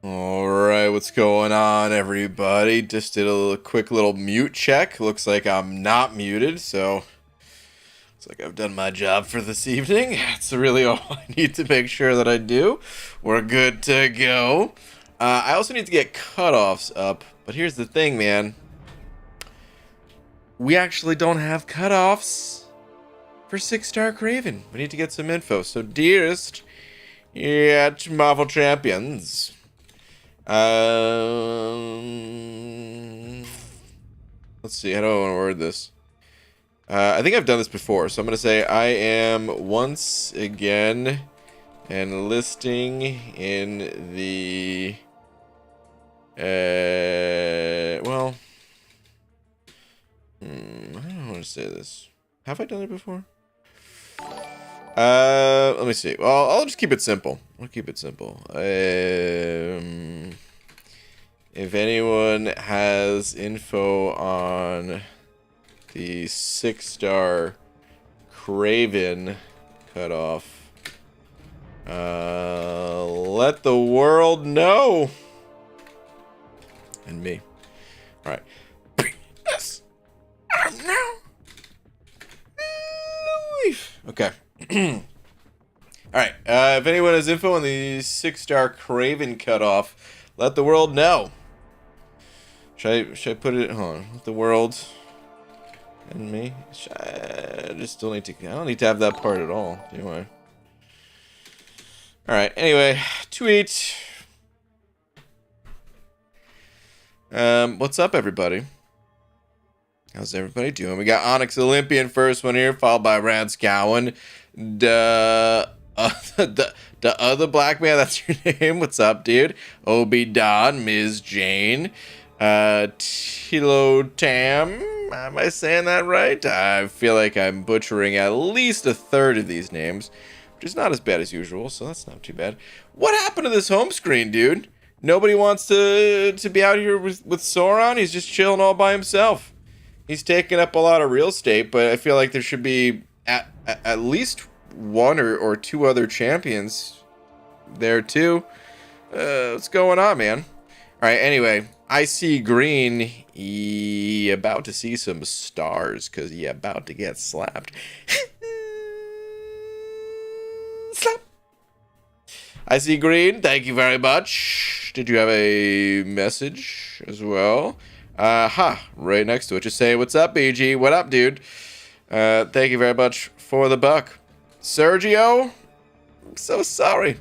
Alright, what's going on, everybody? Just did a quick little mute check. Looks like I'm not muted, so looks like I've done my job for this evening. That's really all I need to make sure that I do. We're good to go. I also need to get cutoffs up, but here's the thing, man. We actually don't have cutoffs for 6-star Craven. We need to get some info. So, dearest, yet Marvel Champions. Let's see, how do I want to word this? I think I've done this before, so I'm going to say I am once again enlisting in the, I don't want to say this. Have I done it before? Let me see. Well, I'll just keep it simple. I'll keep it simple. If anyone has info on the 6-star Craven cutoff, let the world know. And me. All right. Yes. Now. Okay. Alright, if anyone has info on the 6-star Craven cutoff, let the world know. Should I put it, hold on, let the world and me? I just don't need to, I don't need to have that part at all, do I? Alright, anyway, tweet. What's up, everybody? How's everybody doing? We got Onyx Olympian first one here, followed by Rance Cowan. The other black man, that's your name. What's up, dude? Obi Don, Ms. Jane, Tilo Tam. Am I saying that right? I feel like I'm butchering at least a third of these names, which is not as bad as usual, so that's not too bad. What happened to this home screen, dude? Nobody wants to be out here with Sauron. He's just chilling all by himself. He's taking up a lot of real estate, but I feel like there should be at least one or two other champions there too. What's going on, man? All right, anyway, I see green. He about to see some stars because he about to get slapped. Slap. I see green. Thank you very much. Did you have a message as well? Right next to it. Just say, what's up, BG? What up, dude? Thank you very much for the buck. Sergio? I'm so sorry.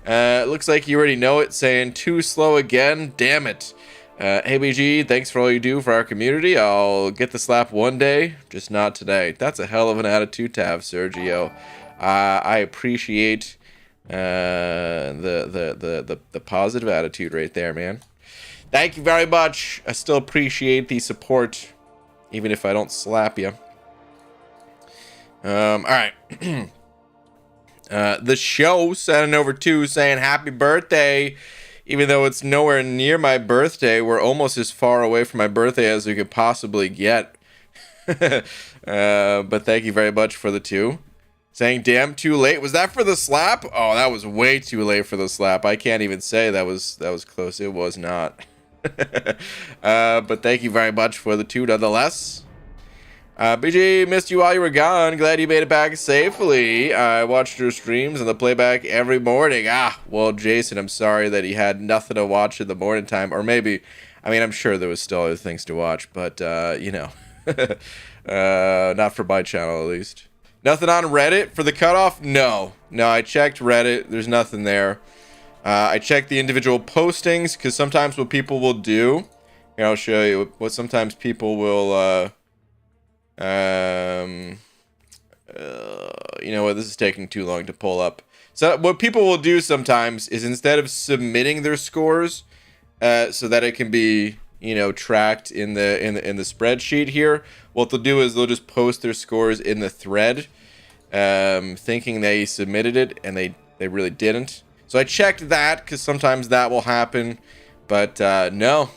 Looks like you already know it, saying too slow again. Damn it. Hey, BG, thanks for all you do for our community. I'll get the slap one day, just not today. That's a hell of an attitude to have, Sergio. I appreciate the positive attitude right there, man. Thank you very much. I still appreciate the support, even if I don't slap you. All right. The show sending over to saying happy birthday, even though it's nowhere near my birthday. We're almost as far away from my birthday as we could possibly get. But thank you very much for the two. Saying damn too late. Was that for the slap? Oh, that was way too late for the slap. I can't even say that was close. It was not. But thank you very much for the two nonetheless. BG, missed you while you were gone. Glad you made it back safely. I watched your streams and the playback every morning. Well, Jason, I'm sorry that he had nothing to watch in the morning time. Or maybe, I mean, I'm sure there was still other things to watch, but, you know, not for my channel at least. Nothing on Reddit for the cutoff? No, I checked Reddit. There's nothing there. I checked the individual postings because sometimes what people will do, here, I'll show you what sometimes people will, you know what, this is taking too long to pull up. So what people will do sometimes is instead of submitting their scores, so that it can be, you know, tracked in the spreadsheet here, what they'll do is they'll just post their scores in the thread, thinking they submitted it, and they really didn't. So I checked that because sometimes that will happen, but no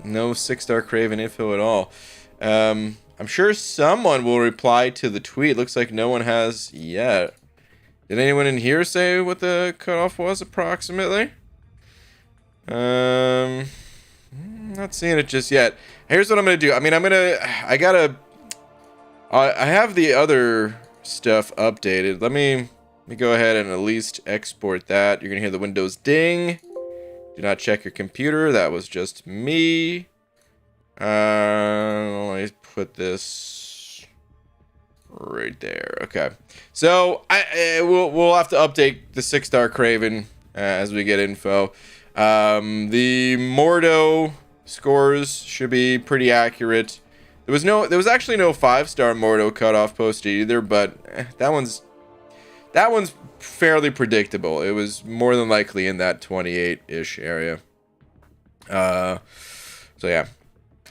6-star Craven info at all. I'm sure someone will reply to the tweet. Looks like no one has yet. Did anyone in here say what the cutoff was approximately? Not seeing it just yet. Here's what I'm gonna do. I mean, I have the other stuff updated. Let me go ahead and at least export that. You're gonna hear the Windows ding. Do not check your computer. That was just me. Let me put this right there. Okay. So we'll have to update the 6-star Craven as we get info. The Mordo scores should be pretty accurate. There was actually no 5-star Mordo cutoff posted either, but that one's fairly predictable. It was more than likely in that 28-ish area. So yeah.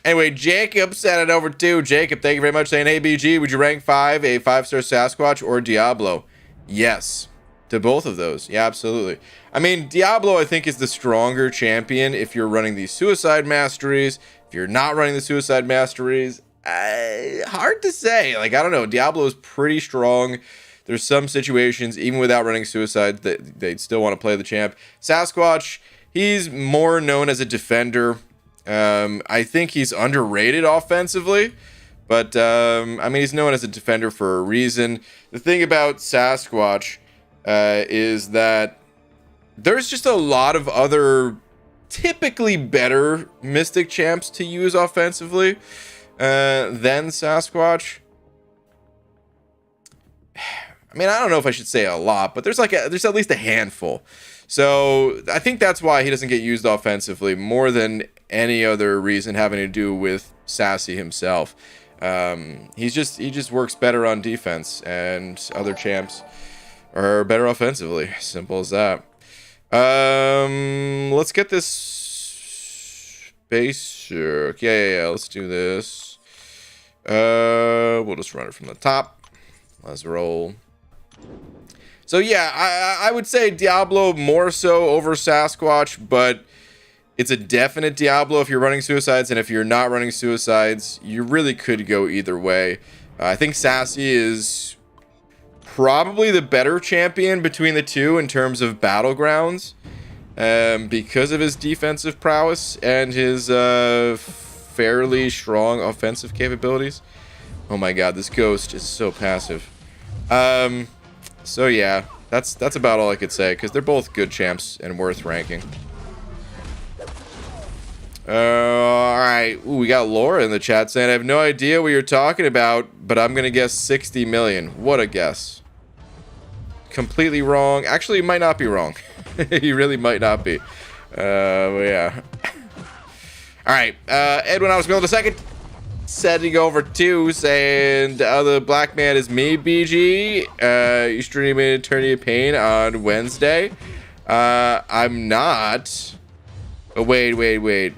Anyway, Jacob sent it over to Jacob. Thank you very much. Saying, hey BG, would you rank 5 a 5-star Sasquatch or Diablo? Yes, to both of those. Yeah, absolutely. I mean, Diablo, I think, is the stronger champion if you're running these Suicide Masteries. If you're not running the Suicide Masteries, hard to say. Like, I don't know. Diablo is pretty strong. There's some situations, even without running Suicide, that they'd still want to play the champ. Sasquatch, he's more known as a defender. I think he's underrated offensively, but I mean, he's known as a defender for a reason. The thing about Sasquatch is that there's just a lot of other typically better Mystic champs to use offensively than Sasquatch. I mean, I don't know if I should say a lot, but there's at least a handful. So I think that's why he doesn't get used offensively more than any other reason having to do with Sassy himself. He just works better on defense, and other champs are better offensively. Simple as that. Let's get this basic. Yeah. Let's do this. We'll just run it from the top. Let's roll. So yeah, I would say Diablo more so over Sasquatch, but it's a definite Diablo if you're running Suicides, and if you're not running Suicides, you really could go either way. I think Sassy is probably the better champion between the two in terms of battlegrounds, because of his defensive prowess and his fairly strong offensive capabilities. Oh my god, this ghost is so passive. So yeah, that's about all I could say, because they're both good champs and worth ranking. Alright. Ooh, we got Laura in the chat saying, I have no idea what you're talking about, but I'm gonna guess 60 million. What a guess. Completely wrong. Actually, you might not be wrong. You really might not be. But yeah. Alright, Edwin, I was going to second. Sending over to saying the black man is me, BG. You streaming Eternity of Pain on Wednesday. I'm not. Oh, wait.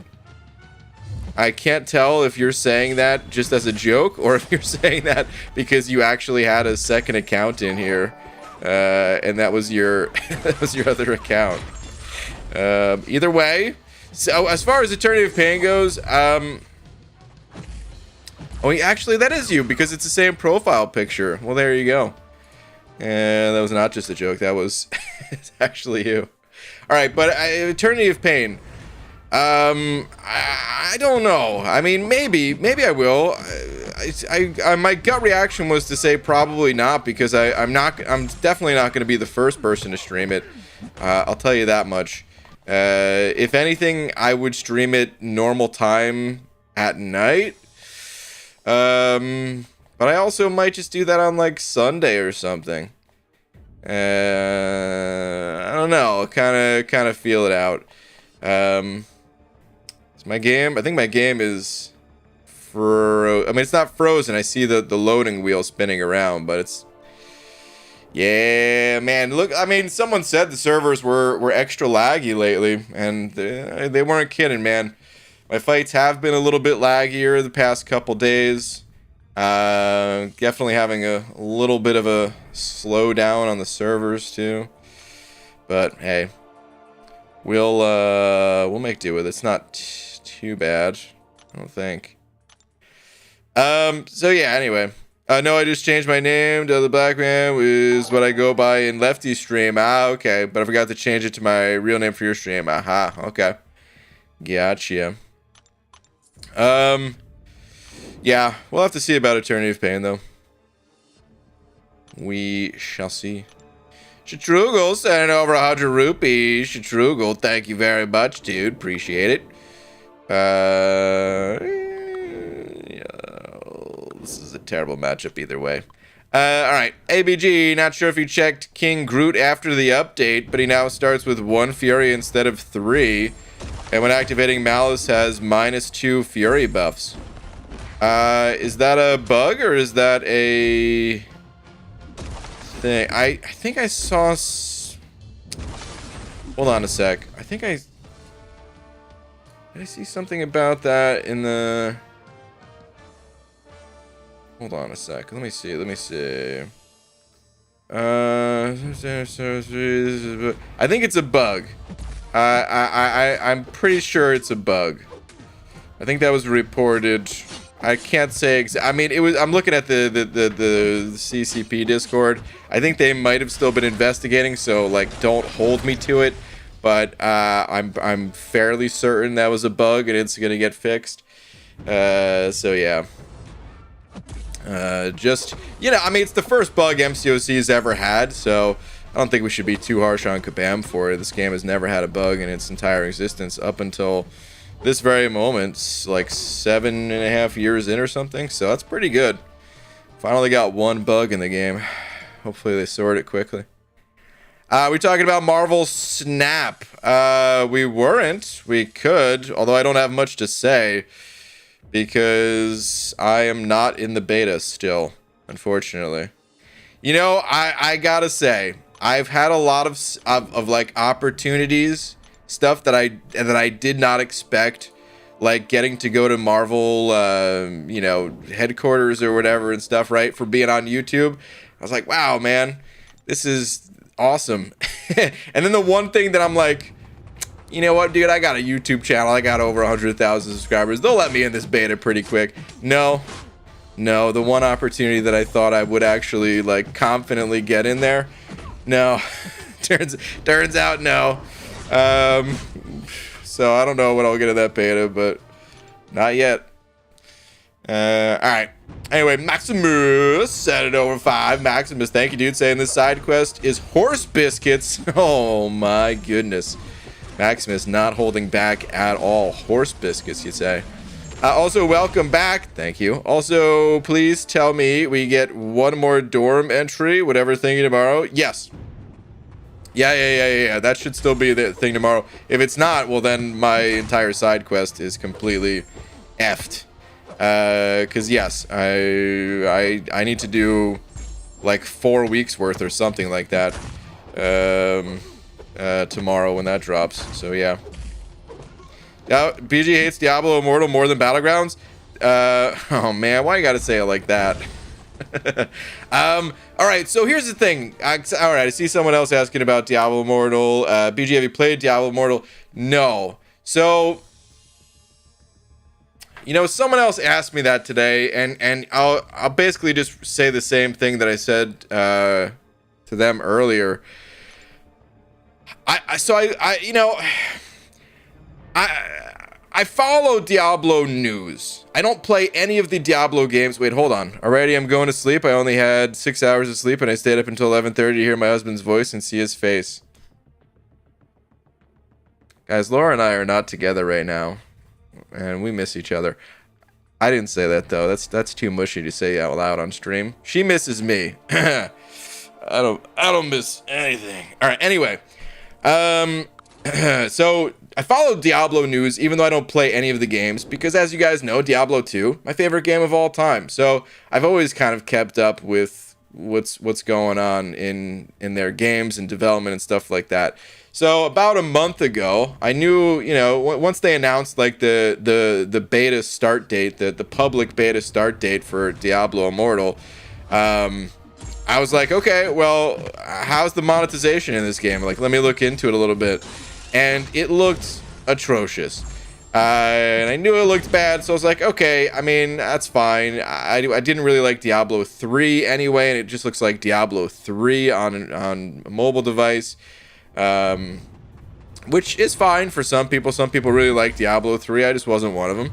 I can't tell if you're saying that just as a joke or if you're saying that because you actually had a second account in here, and that was your that was your other account. Either way, so as far as Eternity of Pain goes, oh, actually, that is you, because it's the same profile picture. Well, there you go. And that was not just a joke. That was it's actually you. All right, but Eternity of Pain. I don't know. I mean, maybe I will. My gut reaction was to say probably not, because I'm definitely not going to be the first person to stream it. I'll tell you that much. If anything, I would stream it normal time at night. But I also might just do that on like Sunday or something. I don't know. Kind of feel it out. It's my game. I think my game is I mean, it's not frozen. I see the loading wheel spinning around, but it's. Yeah, man. Look, I mean, someone said the servers were extra laggy lately, and they weren't kidding, man. My fights have been a little bit laggier the past couple days. Definitely having a little bit of a slowdown on the servers too. But hey, we'll make do with it. It's not too bad, I don't think. So yeah. Anyway, no, I just changed my name to the Black Man. Is what I go by in Lefty stream. Ah, okay. But I forgot to change it to my real name for your stream. Aha. Okay. Gotcha. Yeah, we'll have to see about Eternity of Pain, though. We shall see. Shatrugal sending over 100 rupees. Shatrugal, thank you very much, dude. Appreciate it. Yeah, this is a terrible matchup either way. Alright, ABG, not sure if you checked King Groot after the update, but he now starts with 1 Fury instead of 3. And when activating Malice has -2 Fury buffs. Is that a bug or is that a thing? I think I saw... Hold on a sec. I think I... Did I see something about that in the... Hold on a sec. Let me see. Let me see. I think it's a bug. I'm pretty sure it's a bug. I think that was reported. I can't say I mean, it was. I'm looking at the CCP Discord. I think they might have still been investigating, so like, don't hold me to it. But I'm fairly certain that was a bug and it's gonna get fixed. So yeah. Just, you know, I mean, it's the first bug MCOC's ever had, so I don't think we should be too harsh on Kabam for it. This game has never had a bug in its entire existence up until this very moment, like 7.5 years in or something, so that's pretty good. Finally got 1 bug in the game. Hopefully they sort it quickly. We talking about Marvel Snap? We weren't. We could, although I don't have much to say because I am not in the beta still, unfortunately. You know, I gotta say, I've had a lot of like opportunities, stuff that I did not expect, like getting to go to Marvel, you know, headquarters or whatever and stuff, right, for being on YouTube. I was like, wow, man, this is awesome. And then the one thing that I'm like, you know what, dude, I got a YouTube channel. I got over 100,000 subscribers. They'll let me in this beta pretty quick. No, the one opportunity that I thought I would actually like confidently get in there, no. turns out no. So I don't know when I'll get in that beta, but not yet. All right. Anyway, Maximus set it over 5. Maximus, thank you, dude. Saying this side quest is horse biscuits. Oh my goodness. Maximus not holding back at all. Horse biscuits, you say. Also, welcome back. Thank you. Also, please tell me we get 1 more dorm entry, whatever thing tomorrow. Yes. Yeah. That should still be the thing tomorrow. If it's not, well, then my entire side quest is completely effed. Because yes, I need to do like 4 weeks worth or something like that. Tomorrow when that drops. So yeah. BG hates Diablo Immortal more than Battlegrounds. Oh man, why you gotta say it like that? All right, so here's the thing. All right, I see someone else asking about Diablo Immortal. BG, have you played Diablo Immortal? No. So, you know, someone else asked me that today, and I'll basically just say the same thing that I said to them earlier. I follow Diablo news. I don't play any of the Diablo games. Wait, hold on. Already I'm going to sleep. I only had 6 hours of sleep and I stayed up until 11:30 to hear my husband's voice and see his face. Guys, Laura and I are not together right now. And we miss each other. I didn't say that though. That's too mushy to say out loud on stream. She misses me. I don't miss anything. All right, anyway. So I follow Diablo news even though I don't play any of the games because, as you guys know, Diablo 2, my favorite game of all time. So I've always kind of kept up with what's going on in their games and development and stuff like that. So about a month ago, I knew, you know, once they announced like the beta start date, the public beta start date for Diablo Immortal, I was like, okay, well, how's the monetization in this game? Like, let me look into it a little bit. And it looked atrocious. And I knew it looked bad, so I was like, okay, I mean, that's fine. I didn't really like Diablo 3 anyway, and it just looks like Diablo 3 on a mobile device. which is fine for some people. Some people really like Diablo 3. I just wasn't one of them.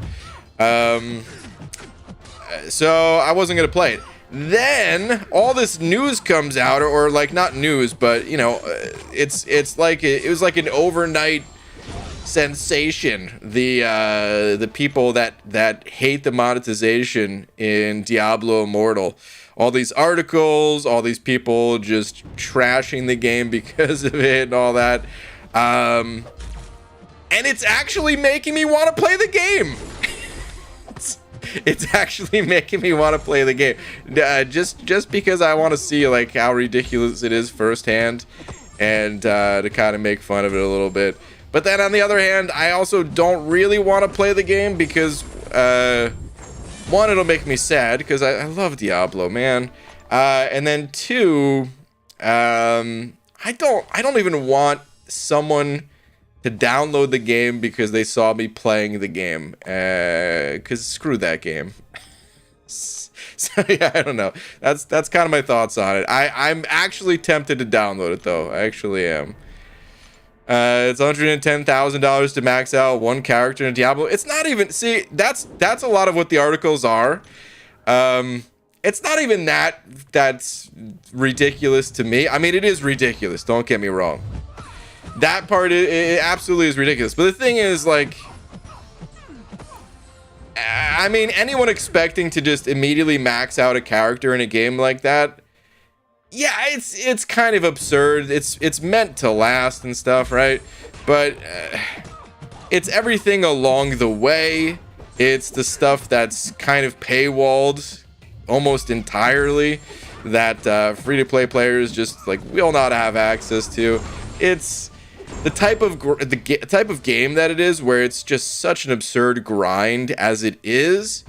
So I wasn't gonna play it. Then all this news comes out, or like not news, but you know, it's like it was like an overnight sensation. The people that hate the monetization in Diablo Immortal, all these articles, all these people just trashing the game because of it and all that. And it's actually making me want to play the game. It's actually making me want to play the game, just because I want to see like how ridiculous it is firsthand, and to kind of make fun of it a little bit. But then on the other hand, I also don't really want to play the game because one, it'll make me sad because I love Diablo, man, and then two, I don't even want someone to download the game because they saw me playing the game, because screw that game. So yeah, I don't know. That's kind of my thoughts on it. I'm actually tempted to download it though. I actually am. It's $110,000 to max out one character in Diablo. It's not even, see, that's a lot of what the articles are. It's not even that's ridiculous to me. I mean, it is ridiculous, don't get me wrong. That part, it absolutely is ridiculous. But the thing is, like, I mean, anyone expecting to just immediately max out a character in a game like that, yeah, it's kind of absurd. It's meant to last and stuff, right? But it's everything along the way. It's the stuff that's kind of paywalled almost entirely, that free-to-play players just like will not have access to. It's the type of game that it is, where it's just such an absurd grind as it is,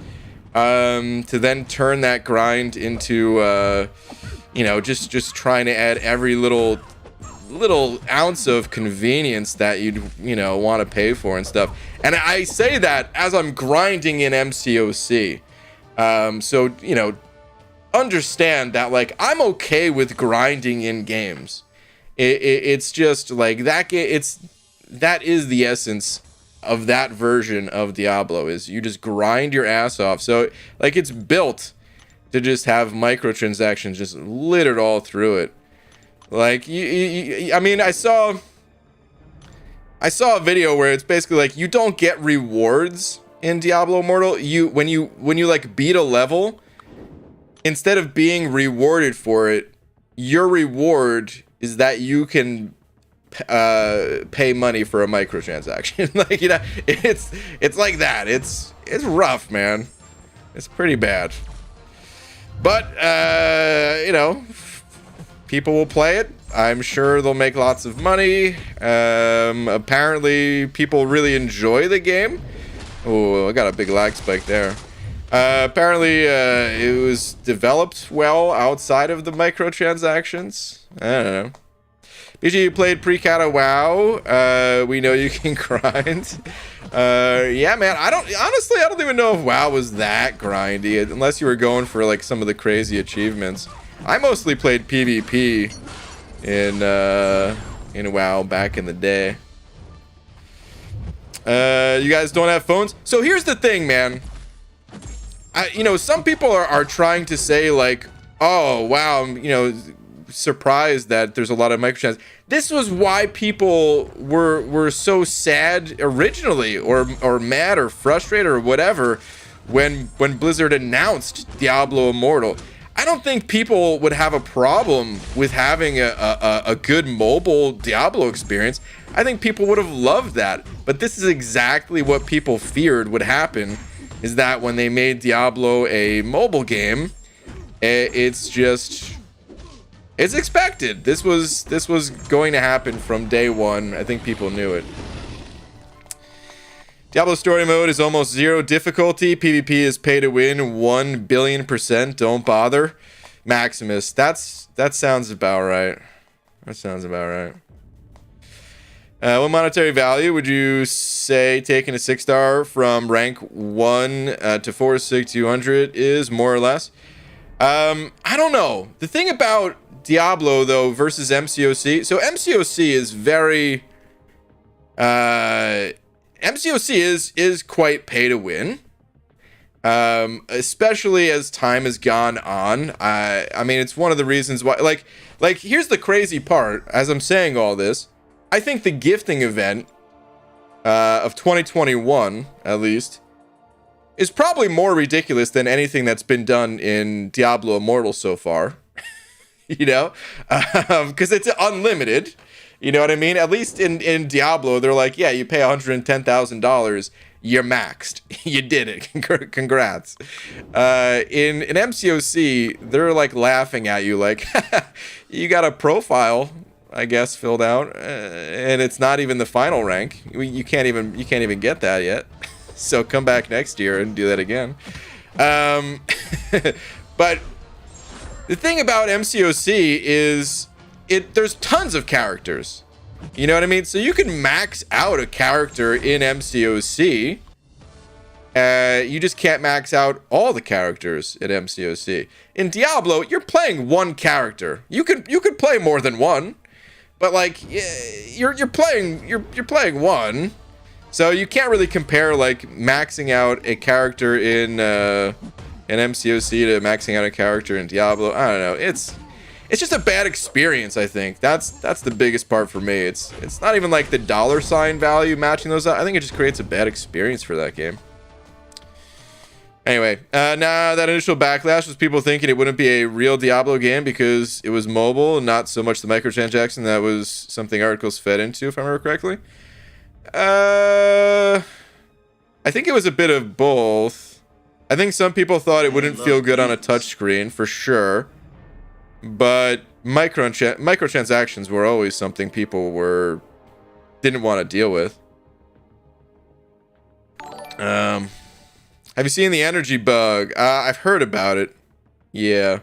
to then turn that grind into you know, just trying to add every little ounce of convenience that you'd, you know, want to pay for and stuff. And I say that as I'm grinding in MCOC, so you know, understand that like I'm okay with grinding in games. It's just like that game. That is the essence of that version of Diablo, is you just grind your ass off. So like it's built to just have microtransactions just littered all through it. Like I mean, I saw a video where it's basically like you don't get rewards in Diablo Immortal. When you like beat a level, instead of being rewarded for it, your reward is that you can pay money for a microtransaction. Like, you know, it's like that. It's rough, man. It's pretty bad. But you know, people will play it. I'm sure they'll make lots of money. Apparently people really enjoy the game. Oh, I got a big lag spike there. Apparently it was developed well outside of the microtransactions. I don't know. BG, you played pre-Kata WoW. We know you can grind. Yeah, man. I don't even know if WoW was that grindy, unless you were going for like some of the crazy achievements. I mostly played PvP in WoW back in the day. You guys don't have phones? So here's the thing, man. You know, some people are trying to say like, oh wow, you know, surprised that there's a lot of microtransactions. This was why people were so sad originally, or mad or frustrated or whatever, when Blizzard announced Diablo Immortal. I don't think people would have a problem with having a good mobile Diablo experience. I think people would have loved that. But this is exactly what people feared would happen, is that when they made Diablo a mobile game, it's expected. This was going to happen from day one. I think people knew it. Diablo story mode is almost zero difficulty. PvP is pay to win 1,000,000,000%. Don't bother. Maximus. That sounds about right. That sounds about right. What monetary value would you say taking a 6-star from rank 1 to 4,6,200 is, more or less? I don't know. The thing about Diablo though versus MCOC, so MCOC is very MCOC is quite pay to win. Especially as time has gone on. I mean, it's one of the reasons why, like here's the crazy part. As I'm saying all this, I think the gifting event of 2021, at least, is probably more ridiculous than anything that's been done in Diablo Immortal so far. You know, because it's unlimited. You know what I mean? At least in Diablo, they're like, yeah, you pay $110,000. You're maxed. You did it. Congrats. In MCOC, they're like laughing at you, like, you got a profile, I guess, filled out, and it's not even the final rank. You can't even get that yet. So come back next year and do that again. But the thing about MCOC is there's tons of characters. You know what I mean? So you can max out a character in MCOC. You just can't max out all the characters in MCOC. In Diablo, you're playing one character. You could play more than one, but like you're playing one. So you can't really compare like maxing out a character in MCOC to maxing out a character in Diablo. I don't know. It's just a bad experience, I think. That's the biggest part for me. It's not even like the $ value matching those out. I think it just creates a bad experience for that game. Anyway, that initial backlash was people thinking it wouldn't be a real Diablo game because it was mobile and not so much the microtransaction. That was something articles fed into, if I remember correctly. I think it was a bit of both. I think some people thought it wouldn't feel good on a touchscreen, for sure. But microtransactions were always something people didn't want to deal with. Have you seen the energy bug? I've heard about it. Yeah.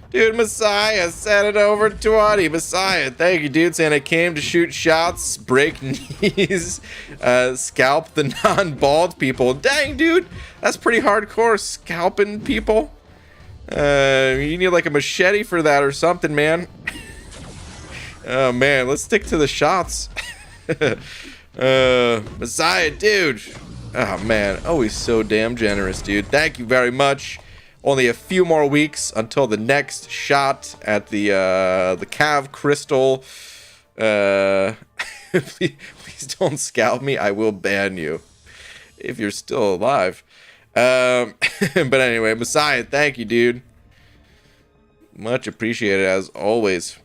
Dude, Messiah, send it over 20. Messiah, thank you, dude. Saying I came to shoot shots, break knees, scalp the non-bald people. Dang, dude. That's pretty hardcore, scalping people. You need like a machete for that or something, man. Oh man, let's stick to the shots. Messiah, dude. Oh man, always so damn generous, dude. Thank you very much. Only a few more weeks until the next shot at the Cav Crystal. Please don't scalp me. I will ban you if you're still alive. But anyway, Messiah, thank you, dude. Much appreciated as always.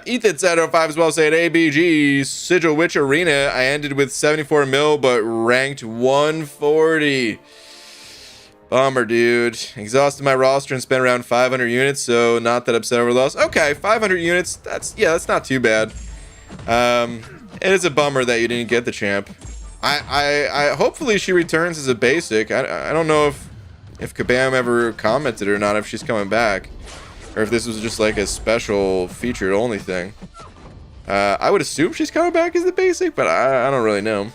Ethan said 05 as well, saying ABG Sigil Witch Arena. I ended with 74 mil, but ranked 140. Bummer, dude. Exhausted my roster and spent around 500 units, so not that upset over loss. Okay, 500 units. That's not too bad. It is a bummer that you didn't get the champ. I hopefully she returns as a basic. I don't know if Kabam ever commented or not, if she's coming back, or if this was just like a special featured only thing. I would assume she's coming back as the basic, but I don't really know.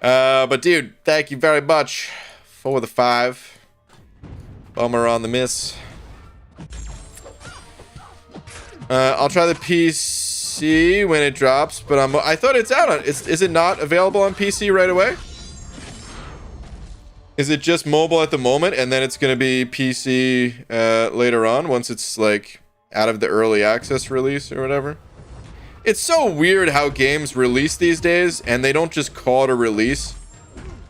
But dude, thank you very much for the 5. Bummer on the miss. I'll try the PC when it drops, but I thought it's out on. Is it not available on PC right away? Is it just mobile at the moment, and then it's gonna be PC later on once it's like out of the early access release or whatever? It's so weird how games release these days, and they don't just call it a release.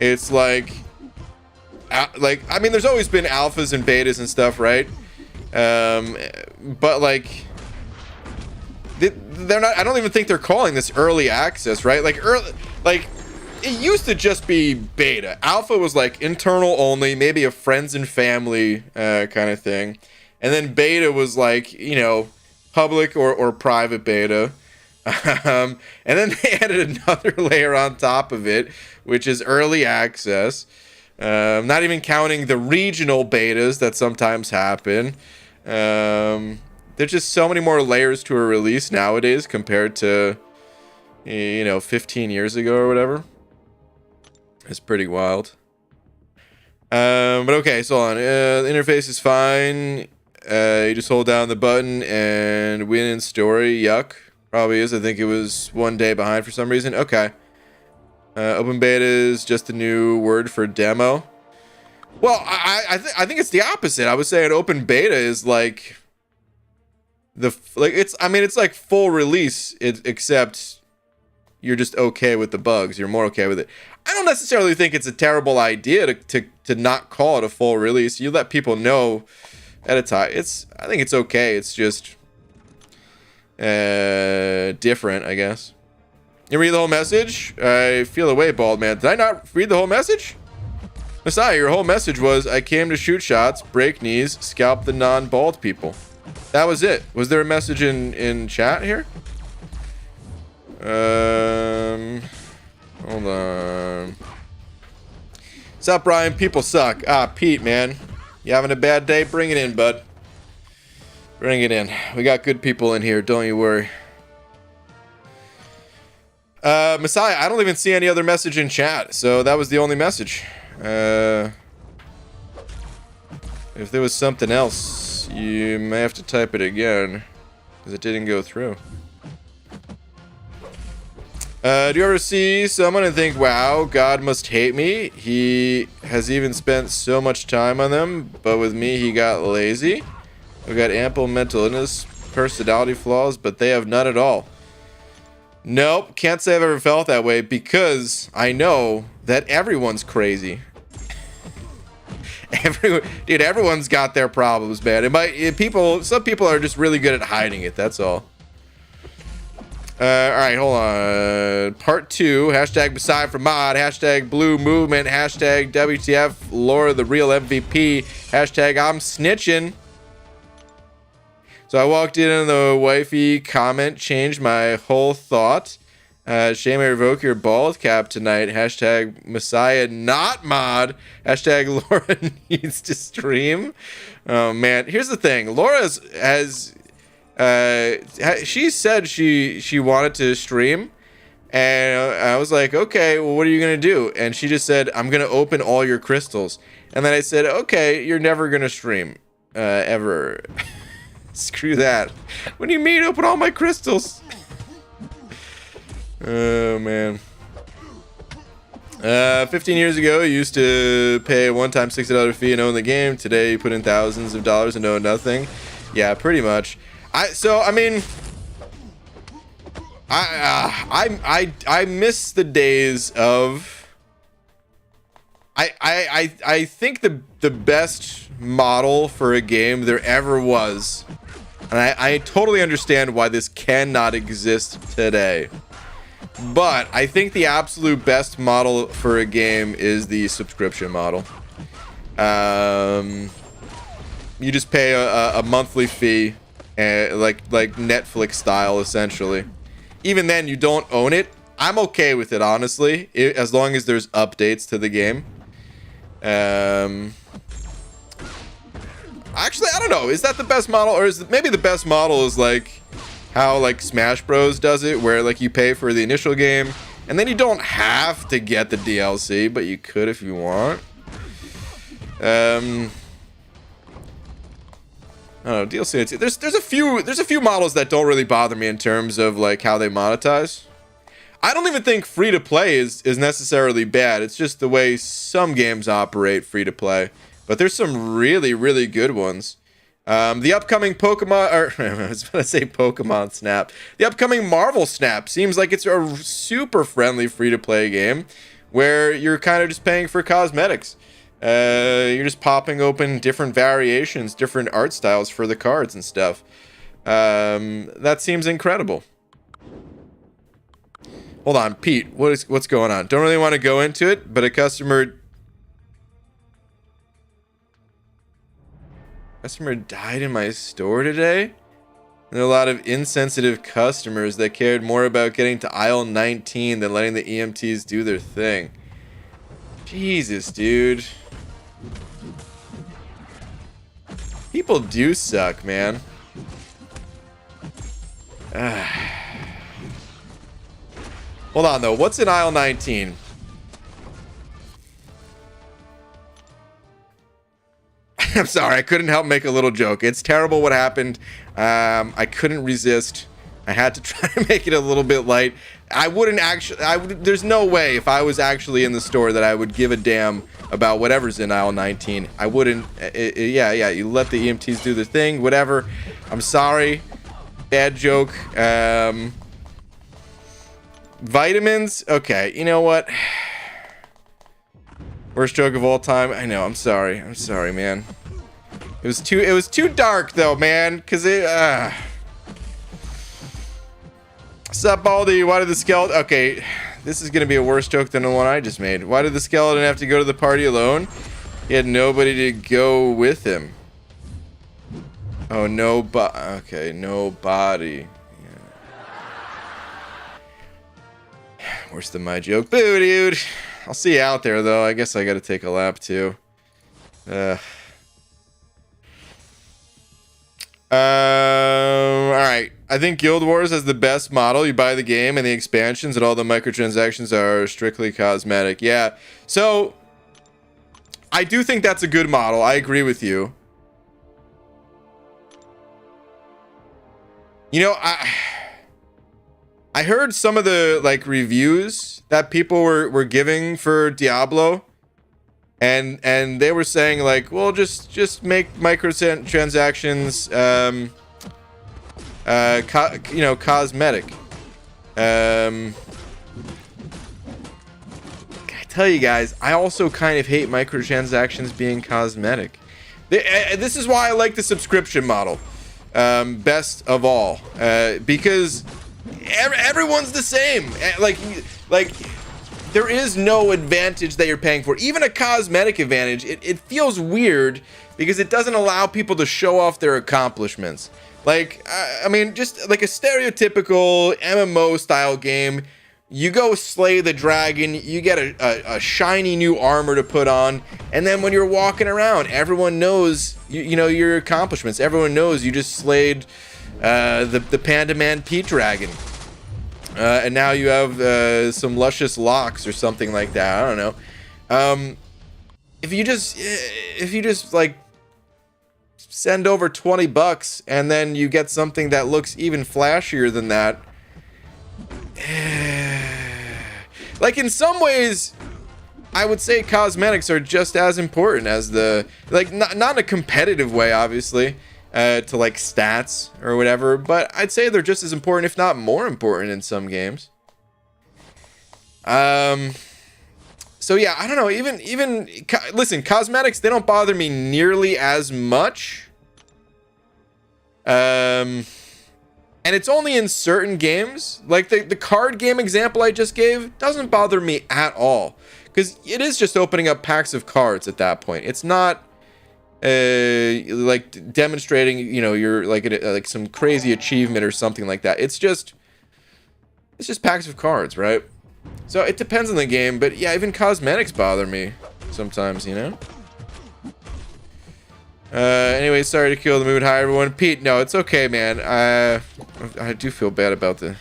It's like I mean, there's always been alphas and betas and stuff, right? But like, they're not. I don't even think they're calling this early access, right? Like it used to just be beta. Alpha was like internal only, maybe a friends and family kind of thing, and then beta was like, you know, public or private beta. And then they added another layer on top of it, which is early access. Not even counting the regional betas that sometimes happen. There's just so many more layers to a release nowadays compared to, you know, 15 years ago or whatever. It's pretty wild. But okay, so hold on. The interface is fine. You just hold down the button and win in story. Yuck. Probably is. I think it was 1 day behind for some reason. Okay. Open beta is just a new word for demo. Well, I think it's the opposite. I was saying open beta is like it's like full release, except you're just okay with the bugs. You're more okay with it. I don't necessarily think it's a terrible idea to not call it a full release. You let people know at a time. I think it's okay. It's just different, I guess. You read the whole message? I feel away, bald man. Did I not read the whole message? Messiah, your whole message was, I came to shoot shots, break knees, scalp the non-bald people. That was it. Was there a message in chat here? Hold on. What's up, Brian? People suck. Ah, Pete, man. You having a bad day? Bring it in, bud. Bring it in. We got good people in here. Don't you worry. Messiah, I don't even see any other message in chat, so that was the only message. If there was something else, you may have to type it again, because it didn't go through. Do you ever see someone and think, wow, God must hate me? He has even spent so much time on them, but with me, he got lazy. I've got ample mental illness, personality flaws, but they have none at all. Nope, can't say I've ever felt that way because I know that everyone's crazy. Dude, everyone's got their problems, man. Some people are just really good at hiding it. That's all. All right, hold on. Part 2. Hashtag Messiah for mod. Hashtag Blue Movement. Hashtag WTF Laura the real MVP. Hashtag I'm snitching. So I walked in and the wifey comment changed my whole thought. Shame I revoke your bald cap tonight. Hashtag Messiah not mod. Hashtag Laura needs to stream. Oh man, here's the thing. Laura she said she wanted to stream, and I was like, okay, well, what are you gonna do? And she just said, I'm gonna open all your crystals. And then I said, okay, you're never gonna stream ever. Screw that. What do you mean open all my crystals? Oh, man. 15 years ago, you used to pay a one-time $60 fee and own the game. Today, you put in thousands of dollars and own nothing. Yeah, pretty much. I miss the days of... I think the best model for a game there ever was, and I totally understand why this cannot exist today, but I think the absolute best model for a game is the subscription model. You just pay a monthly fee, like Netflix style, essentially. Even then, you don't own it. I'm okay with it, honestly, as long as there's updates to the game. Actually, I don't know. Is that the best model, or is maybe the best model is like how like Smash Bros does it, where like you pay for the initial game and then you don't have to get the DLC, but you could if you want. I don't know, DLC. There's a few models that don't really bother me in terms of like how they monetize. I don't even think free to play is necessarily bad. It's just the way some games operate free to play. But there's some really, really good ones. The upcoming Pokemon, or I was going to say Pokemon Snap. The upcoming Marvel Snap seems like it's a super friendly free to play game where you're kind of just paying for cosmetics. You're just popping open different variations, different art styles for the cards and stuff. That seems incredible. Hold on, Pete, what's going on? Don't really want to go into it, but a customer died in my store today. There are a lot of insensitive customers that cared more about getting to aisle 19 than letting the EMTs do their thing. Jesus, dude. People do suck, man. Hold on, though. What's in aisle 19? I'm sorry, I couldn't help make a little joke. It's terrible what happened. I couldn't resist. I had to try to make it a little bit light. I wouldn't actually, there's no way if I was actually in the store that I would give a damn about whatever's in aisle 19. I wouldn't. Yeah, you let the EMTs do their thing, whatever. I'm sorry. Bad joke. Vitamins. Okay, you know what? Worst joke of all time. I know. I'm sorry, man. It was too dark though, man. Cause it. Sup, Baldy? Why did the skeleton... Okay, this is gonna be a worse joke than the one I just made. Why did the skeleton have to go to the party alone? He had nobody to go with him. Oh, okay, nobody. Yeah. Worse than my joke. Boo, dude. I'll see you out there, though. I guess I gotta take a lap, too. Alright. I think Guild Wars has the best model. You buy the game and the expansions and all the microtransactions are strictly cosmetic. Yeah. So, I do think that's a good model. I agree with you. You know, I heard some of the, like, reviews that people were giving for Diablo. And they were saying, like, well, just make microtransactions, cosmetic. I tell you guys, I also kind of hate microtransactions being cosmetic. This is why I like the subscription model, best of all, because everyone's the same. Like there is no advantage that you're paying for, even a cosmetic advantage. It feels weird because it doesn't allow people to show off their accomplishments. Like, I mean, just like a stereotypical MMO style game, you go slay the dragon, you get a shiny new armor to put on, and then when you're walking around, everyone knows you know your accomplishments. Everyone knows you just slayed the Panda Man Pete Dragon, and now you have some luscious locks or something like that. I don't know. If you just like send over $20 and then you get something that looks even flashier than that. Like, in some ways, I would say cosmetics are just as important as the, like, not in a competitive way, obviously, to like stats or whatever, but I'd say they're just as important, if not more important, in some games. So yeah, I don't know, listen, cosmetics, they don't bother me nearly as much. And it's only in certain games. Like the card game example I just gave doesn't bother me at all, because it is just opening up packs of cards at that point. It's not like demonstrating, you know, you're like some crazy achievement or something like that. It's just packs of cards, right? So it depends on the game, but yeah, even cosmetics bother me sometimes, you know? Anyway, sorry to kill the mood. Hi, everyone. Pete, no, it's okay, man. I do feel bad about the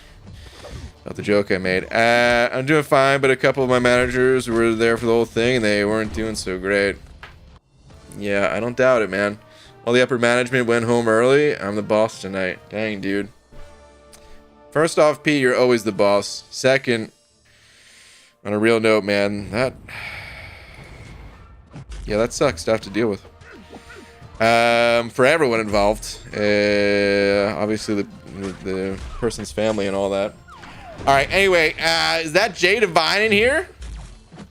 joke I made. I'm doing fine, but a couple of my managers were there for the whole thing, and they weren't doing so great. Yeah, I don't doubt it, man. All the upper management went home early. I'm the boss tonight. Dang, dude. First off, Pete, you're always the boss. Second, on a real note, man, that sucks to have to deal with. For everyone involved, obviously the person's family and all that. All right, anyway, is that Jay Divine in here?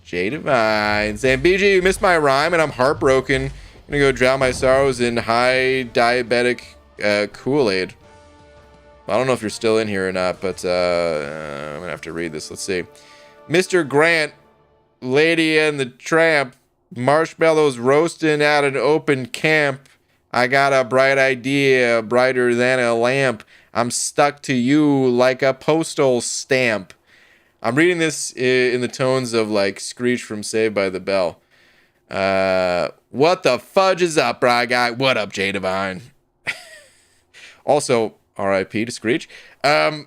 Jay Divine saying, BG, you missed my rhyme and I'm heartbroken. I'm gonna go drown my sorrows in high diabetic Kool-Aid. I don't know if you're still in here or not, but I'm gonna have to read this. Let's see. Mr. Grant, Lady and the Tramp, marshmallows roasting at an open camp. I got a bright idea, brighter than a lamp. I'm stuck to you like a postal stamp. I'm reading this in the tones of like Screech from Saved by the Bell. What the fudge is up, Bry Guy? What up, Jay Divine? Also, R.I.P. to Screech. I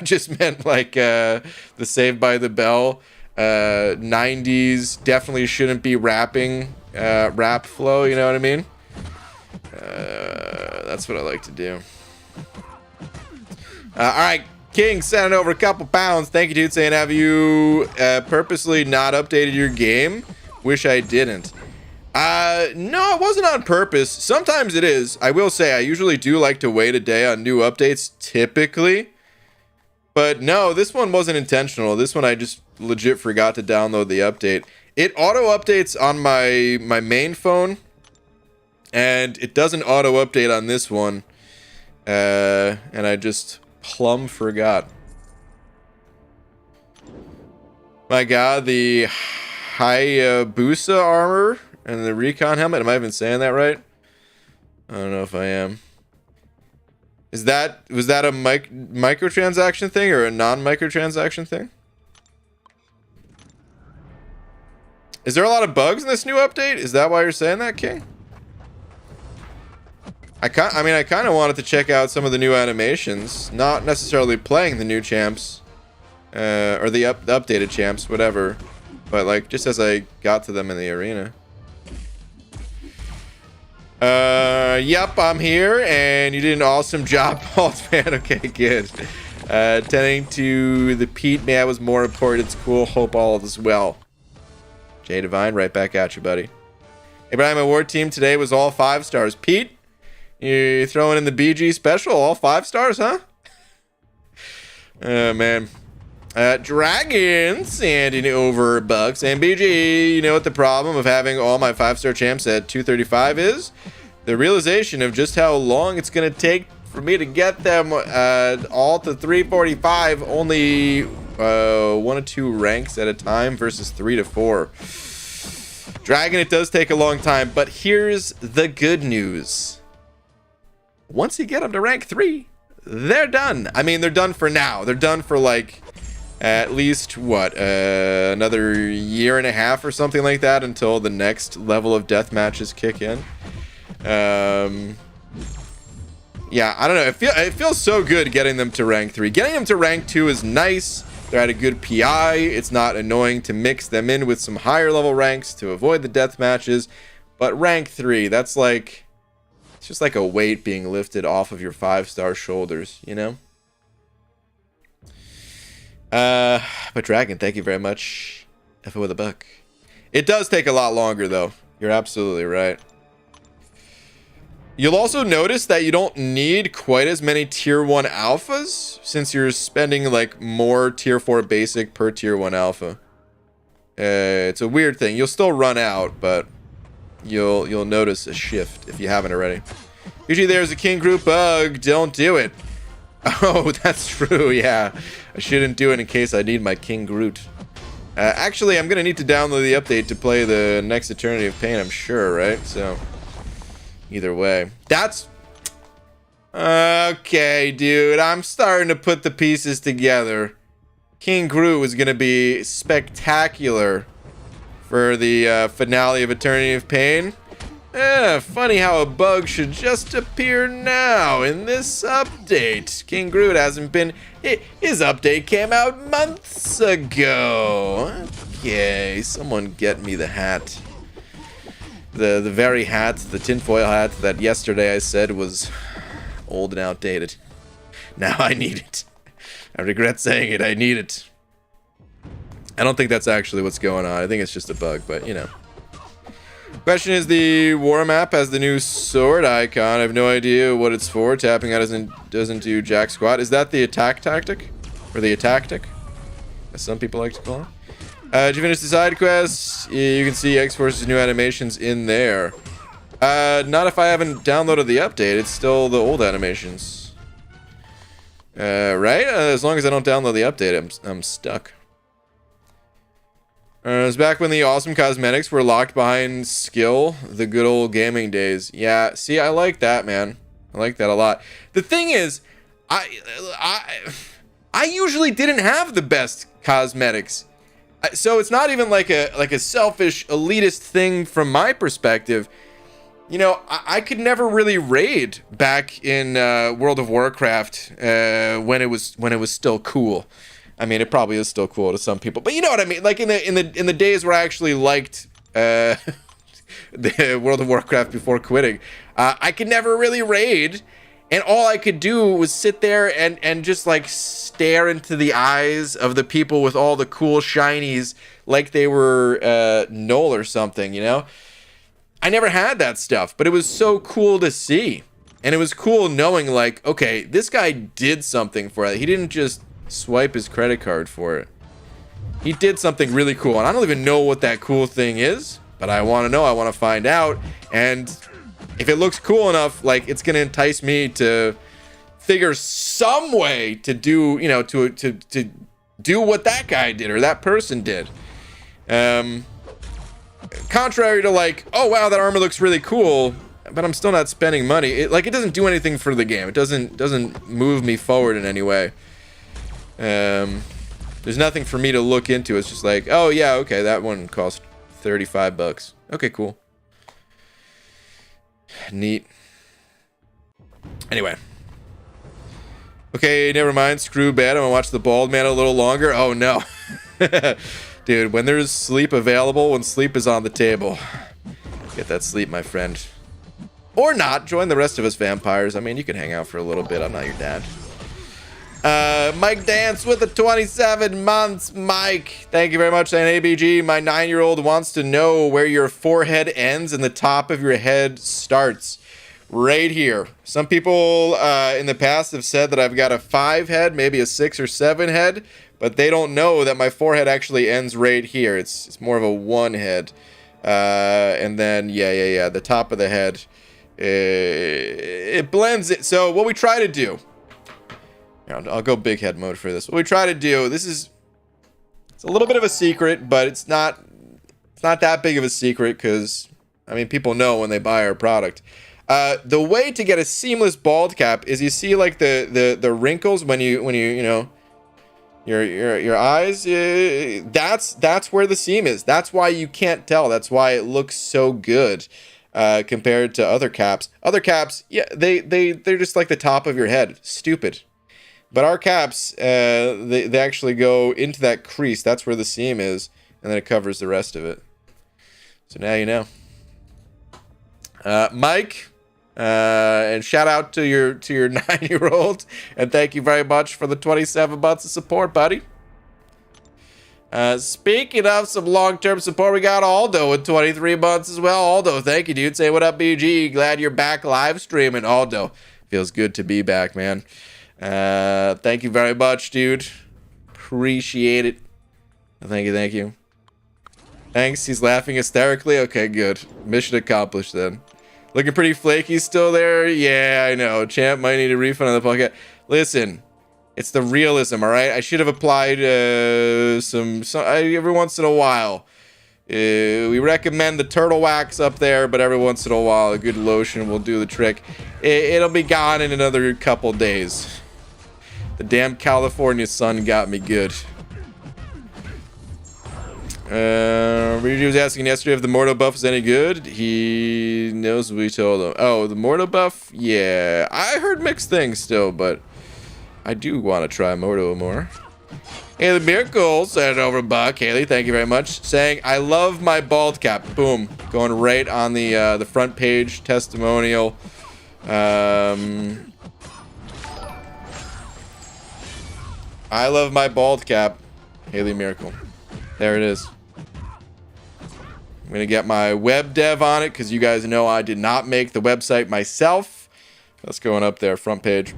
just meant like the Saved by the Bell 90s definitely shouldn't be rapping rap flow, you know what I mean? That's what I like to do. All right, King sending over a couple pounds. Thank you, dude. Saying, have you purposely not updated your game? Wish I didn't. No, it wasn't on purpose. Sometimes it is. I will say I usually do like to wait a day on new updates, typically. But no, this one wasn't intentional. This one I just legit forgot to download the update. It auto updates on my main phone, and it doesn't auto update on this one. And I just plumb forgot. My God, the Hayabusa armor and the recon helmet. Am I even saying that right? I don't know if I am. Was that a microtransaction thing or a non-microtransaction thing? Is there a lot of bugs in this new update? Is that why you're saying that, King? I kind of wanted to check out some of the new animations, not necessarily playing the new champs, or the updated champs, whatever, but like just as I got to them in the arena. Yep, I'm here, and you did an awesome job, Paul's fan. Okay, good. Tending to the Pete, man, was more important. It's cool. Hope all is well. Jay Divine, right back at you, buddy. Abraham Award team today was all 5 stars. Pete, you throwing in the BG special, all 5 stars, huh? Oh, man. Dragon, sending over bucks. And BG, you know what the problem of having all my 5-star champs at 235 is? The realization of just how long it's going to take for me to get them all to 345, only 1 or 2 ranks at a time versus 3 to 4. Dragon, it does take a long time, but here's the good news. Once you get them to rank 3, they're done. I mean, they're done for now. They're done for like at least what, another 1.5 years or something like that until the next level of death matches kick in. Yeah, I don't know. It feels so good getting them to rank 3. Getting them to rank 2 is nice. They're at a good PI. It's not annoying to mix them in with some higher level ranks to avoid the death matches. But rank 3, that's like, it's just like a weight being lifted off of your 5-star shoulders, you know? But Dragon, thank you very much. F with a buck. It does take a lot longer, though. You're absolutely right. You'll also notice that you don't need quite as many tier 1 alphas, since you're spending like more tier 4 basic per tier 1 alpha. It's a weird thing. You'll still run out, but you'll notice a shift if you haven't already. Usually there's a king group bug. Don't do it. Oh, that's true. Yeah, I shouldn't do it in case I need my King Groot. Actually, I'm gonna need to download the update to play the next Eternity of Pain, I'm sure, right? So, either way, that's okay, dude. I'm starting to put the pieces together. King Groot was gonna be spectacular for the finale of Eternity of Pain. Funny how a bug should just appear now in this update. King Groot hasn't been... His update came out months ago. Okay, someone get me the hat. The very hat, the tinfoil hat that yesterday I said was old and outdated. Now I need it. I regret saying it, I need it. I don't think that's actually what's going on. I think it's just a bug, but you know. Question is, the war map has the new sword icon. I have no idea what it's for. Tapping out doesn't do jack squat. Is that the attack tactic? Or the tactic? As some people like to call it. Did you finish the side quests? You can see X-Force's new animations in there. Not if I haven't downloaded the update. It's still the old animations. Right? As long as I don't download the update, I'm stuck. It was back when the awesome cosmetics were locked behind skill, the good old gaming days. Yeah, see, I like that, man. I like that a lot. The thing is, I usually didn't have the best cosmetics. So it's not even like a selfish elitist thing from my perspective. You know, I could never really raid back in World of Warcraft when it was still cool. I mean, it probably is still cool to some people, but you know what I mean. Like in the days where I actually liked the World of Warcraft before quitting, I could never really raid, And all I could do was sit there and just like stare into the eyes of the people with all the cool shinies like they were Null or something, you know? I never had that stuff, but it was so cool to see. And it was cool knowing like, okay, this guy did something for it. He didn't just swipe his credit card for it. He did something really cool. And I don't even know what that cool thing is, but I want to know. I want to find out. And if it looks cool enough, like it's going to entice me to figure some way to do, you know, to do what that guy did or that person did. Contrary to like, oh wow, that armor looks really cool, but I'm still not spending money. It doesn't do anything for the game. It doesn't move me forward in any way. There's nothing for me to look into. It's just like, oh yeah, okay, that one cost $35. Okay, cool. Neat. Anyway. Okay, never mind. Screw bed. I'm gonna watch the bald man a little longer. Oh no. Dude, when there's sleep available, when sleep is on the table, get that sleep, my friend. Or not. Join the rest of us vampires. I mean, you can hang out for a little bit. I'm not your dad. Mike Dance with the 27 months. Mike, thank you very much. And ABG, my 9-year-old wants to know where your forehead ends and the top of your head starts. Right here. Some people in the past have said that I've got a 5 head, maybe a 6 or 7 head, but they don't know that my forehead actually ends right here. It's more of a 1 head. And then, yeah, the top of the head, it blends it. So what we try to do, I'll go big head mode for this. What we try to do, it's a little bit of a secret, but it's not that big of a secret because, I mean, people know when they buy our product. The way to get a seamless bald cap is you see like the wrinkles when you know, your eyes, that's where the seam is. That's why you can't tell. That's why it looks so good compared to other caps. Other caps, yeah, they're just like the top of your head. Stupid. But our caps, they actually go into that crease. That's where the seam is, and then it covers the rest of it. So now you know. Mike, and shout out to your 9-year-old, and thank you very much for the 27 months of support, buddy. Speaking of some long-term support, we got Aldo with 23 months as well. Aldo, thank you, dude. Say what up, BG. Glad you're back live streaming. Aldo, feels good to be back, man. Thank you very much, dude. Appreciate it. Thank you. Thanks. He's laughing hysterically. Okay, good. Mission accomplished then. Looking pretty flaky still there. Yeah, I know. Champ might need a refund on the podcast. Listen, it's the realism, all right? I should have applied some every once in a while. We recommend the turtle wax up there, but every once in a while, a good lotion will do the trick. It'll be gone in another couple days. The damn California sun got me good. Ryuji was asking yesterday if the Mordo buff is any good. He knows what we told him. Oh, the Mordo buff? Yeah. I heard mixed things still, but I do want to try Mordo more. Haley Miracle sent over $1. Haley, thank you very much. Saying, I love my bald cap. Boom. Going right on the front page testimonial. I love my bald cap. Haley Miracle. There it is. I'm going to get my web dev on it because you guys know I did not make the website myself. That's going up there, front page.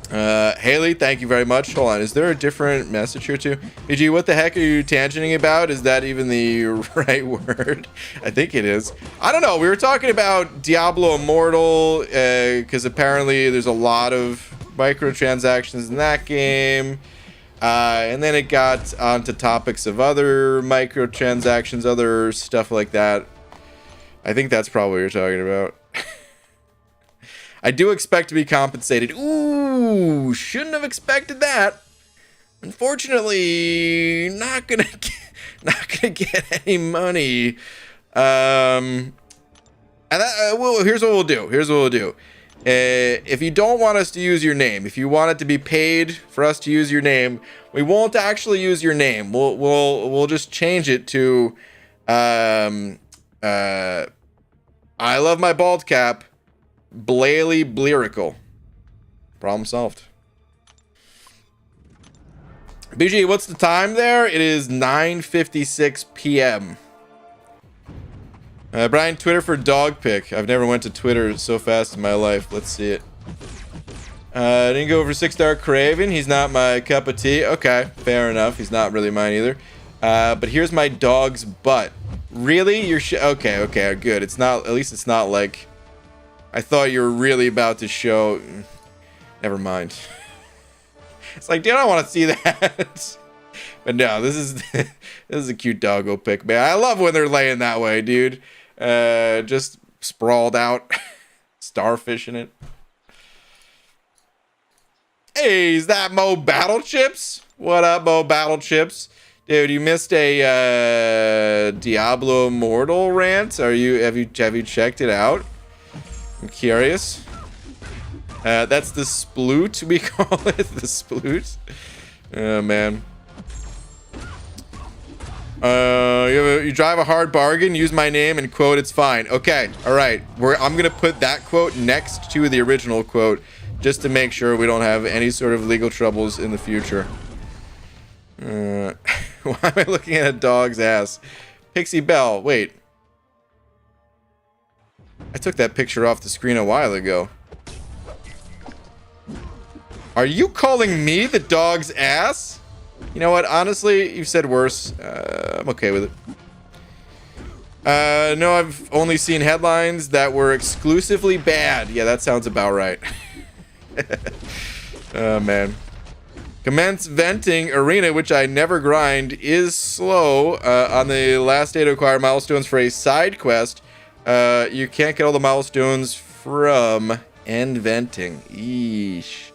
Haley, thank you very much. Hold on, is there a different message here too? BG, what the heck are you tangenting about? Is that even the right word? I think it is. I don't know. We were talking about Diablo Immortal because apparently there's a lot of microtransactions in that game. And then it got onto topics of other microtransactions, other stuff like that. I think that's probably what you're talking about. I do expect to be compensated. Ooh, shouldn't have expected that. Unfortunately, not gonna get any money. And well, here's what we'll do. If you don't want us to use your name, if you want it to be paid for us to use your name, we won't actually use your name. We'll just change it to I love my bald cap. Blaley Blerical. Problem solved. BG, what's the time there? It is 9:56 p.m. Brian, Twitter for dog pic. I've never went to Twitter so fast in my life. Let's see it. Didn't go over 6-star Craven. He's not my cup of tea. Okay, fair enough. He's not really mine either. But here's my dog's butt. Really? You're okay, good. It's not, at least it's not like, I thought you were really about to show. Never mind. It's like, dude, I don't want to see that. But no, this is a cute doggo pic, man. I love when they're laying that way, dude. Just sprawled out, starfish in it. Hey, is that Mo Battle Chips? What up, Mo Battle Chips? Dude, you missed a Diablo Mortal rant. Have you checked it out? I'm curious. That's the sploot, we call it, the sploot. Oh man. You drive a hard bargain, use my name and quote, it's fine. Okay, all right. I'm gonna put that quote next to the original quote just to make sure we don't have any sort of legal troubles in the future. Why am I looking at a dog's ass? Pixie Bell, wait. I took that picture off the screen a while ago. Are you calling me the dog's ass? You know what? Honestly, you've said worse. I'm okay with it. No, I've only seen headlines that were exclusively bad. Yeah, that sounds about right. Oh, man. Commence venting arena, which I never grind, is slow. On the last day to acquire milestones for a side quest, you can't get all the milestones from end venting. Eesh.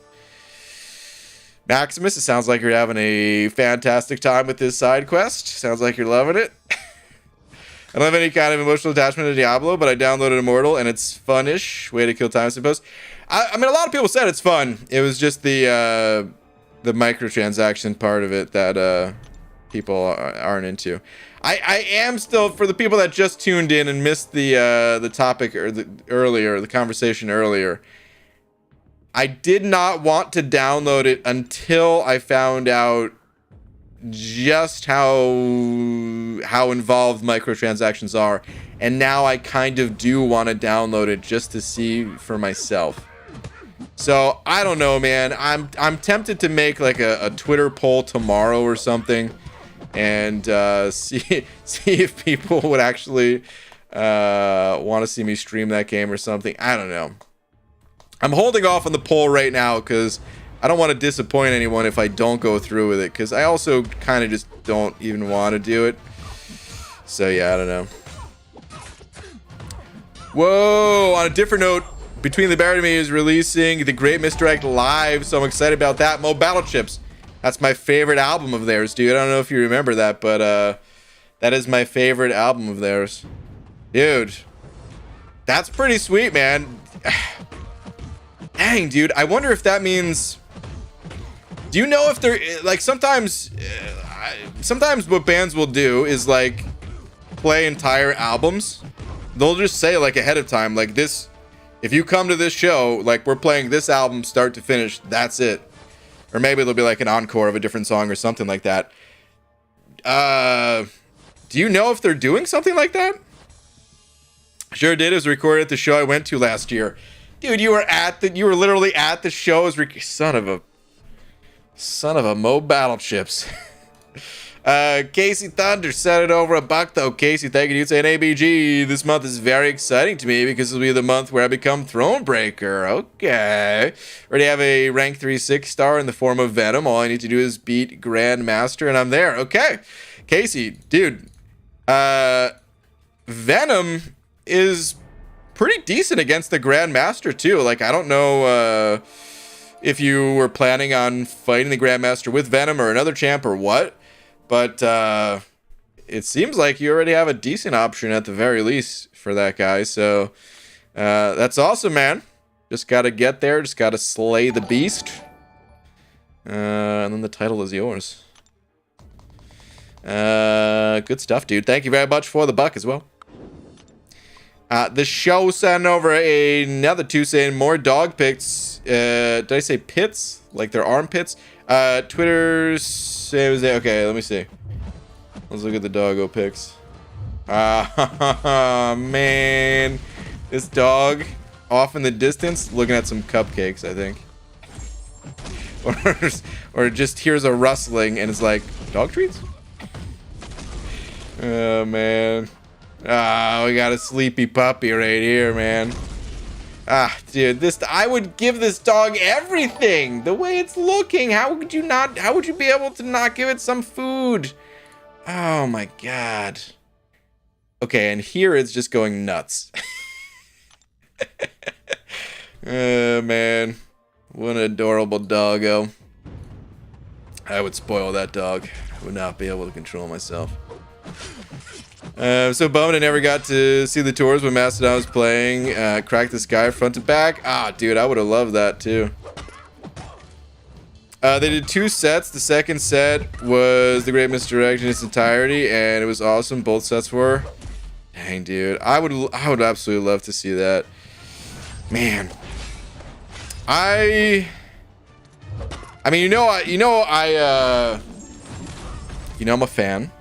Maximus, it sounds like you're having a fantastic time with this side quest. Sounds like you're loving it. I don't have any kind of emotional attachment to Diablo, but I downloaded Immortal and it's fun-ish. Way to kill time, I suppose. I mean, a lot of people said it's fun. It was just the microtransaction part of it that people aren't into. I am still, for the people that just tuned in and missed the topic or the conversation earlier, I did not want to download it until I found out just how involved microtransactions are, and now I kind of do want to download it just to see for myself. So I don't know, man. I'm tempted to make like a Twitter poll tomorrow or something, and see if people would actually want to see me stream that game or something. I don't know. I'm holding off on the poll right now because I don't want to disappoint anyone if I don't go through with it, because I also kind of just don't even want to do it. So yeah, I don't know. Whoa, on a different note, Between the Bear and Me is releasing The Great Misdirect live, so I'm excited about that. Mo Battle Chips, that's my favorite album of theirs, dude. I don't know if you remember that, but that is my favorite album of theirs. Dude, that's pretty sweet, man. Dang, dude, I wonder if that means... Do you know if they're... Like, sometimes what bands will do is, like, play entire albums. They'll just say, like, ahead of time, like, this... If you come to this show, like, we're playing this album start to finish, that's it. Or maybe there'll be, like, an encore of a different song or something like that. Do you know if they're doing something like that? Sure did. It was recorded at the show I went to last year. Dude, you were literally at the show. Son of a Mo Battle Chips. Casey Thunder said it over $1 though. Casey, thank you. You saying ABG. This month is very exciting to me because it'll be the month where I become Thronebreaker. Okay. Already have a rank 3 6-star in the form of Venom. All I need to do is beat Grandmaster and I'm there. Okay. Casey, dude. Venom is pretty decent against the Grandmaster too. Like, I don't know if you were planning on fighting the Grandmaster with Venom or another champ or what, but it seems like you already have a decent option at the very least for that guy. So that's awesome, man. Just gotta get there, just gotta slay the beast, and then the title is yours. Good stuff, dude. Thank you very much for the buck as well. The show sent over another 2 saying more dog pics. Did I say pits? Like their armpits? Twitter says, okay, let me see. Let's look at the doggo pics. Man. This dog off in the distance looking at some cupcakes, I think. Or just hears a rustling and it's like, dog treats? Oh, man. Ah, we got a sleepy puppy right here, man. Ah, dude, I would give this dog everything. The way it's looking, how would you be able to not give it some food? Oh my god. Okay, and here it's just going nuts. Oh man. What an adorable doggo. I would spoil that dog. I would not be able to control myself. So bummed I never got to see the tours when Mastodon was playing. Crack the Sky front to back. Ah, dude, I would have loved that too. They did 2 sets. The second set was The Great Misdirection in its entirety, and it was awesome. Both sets were. Dang, dude, I would absolutely love to see that. Man, I mean, I'm a fan.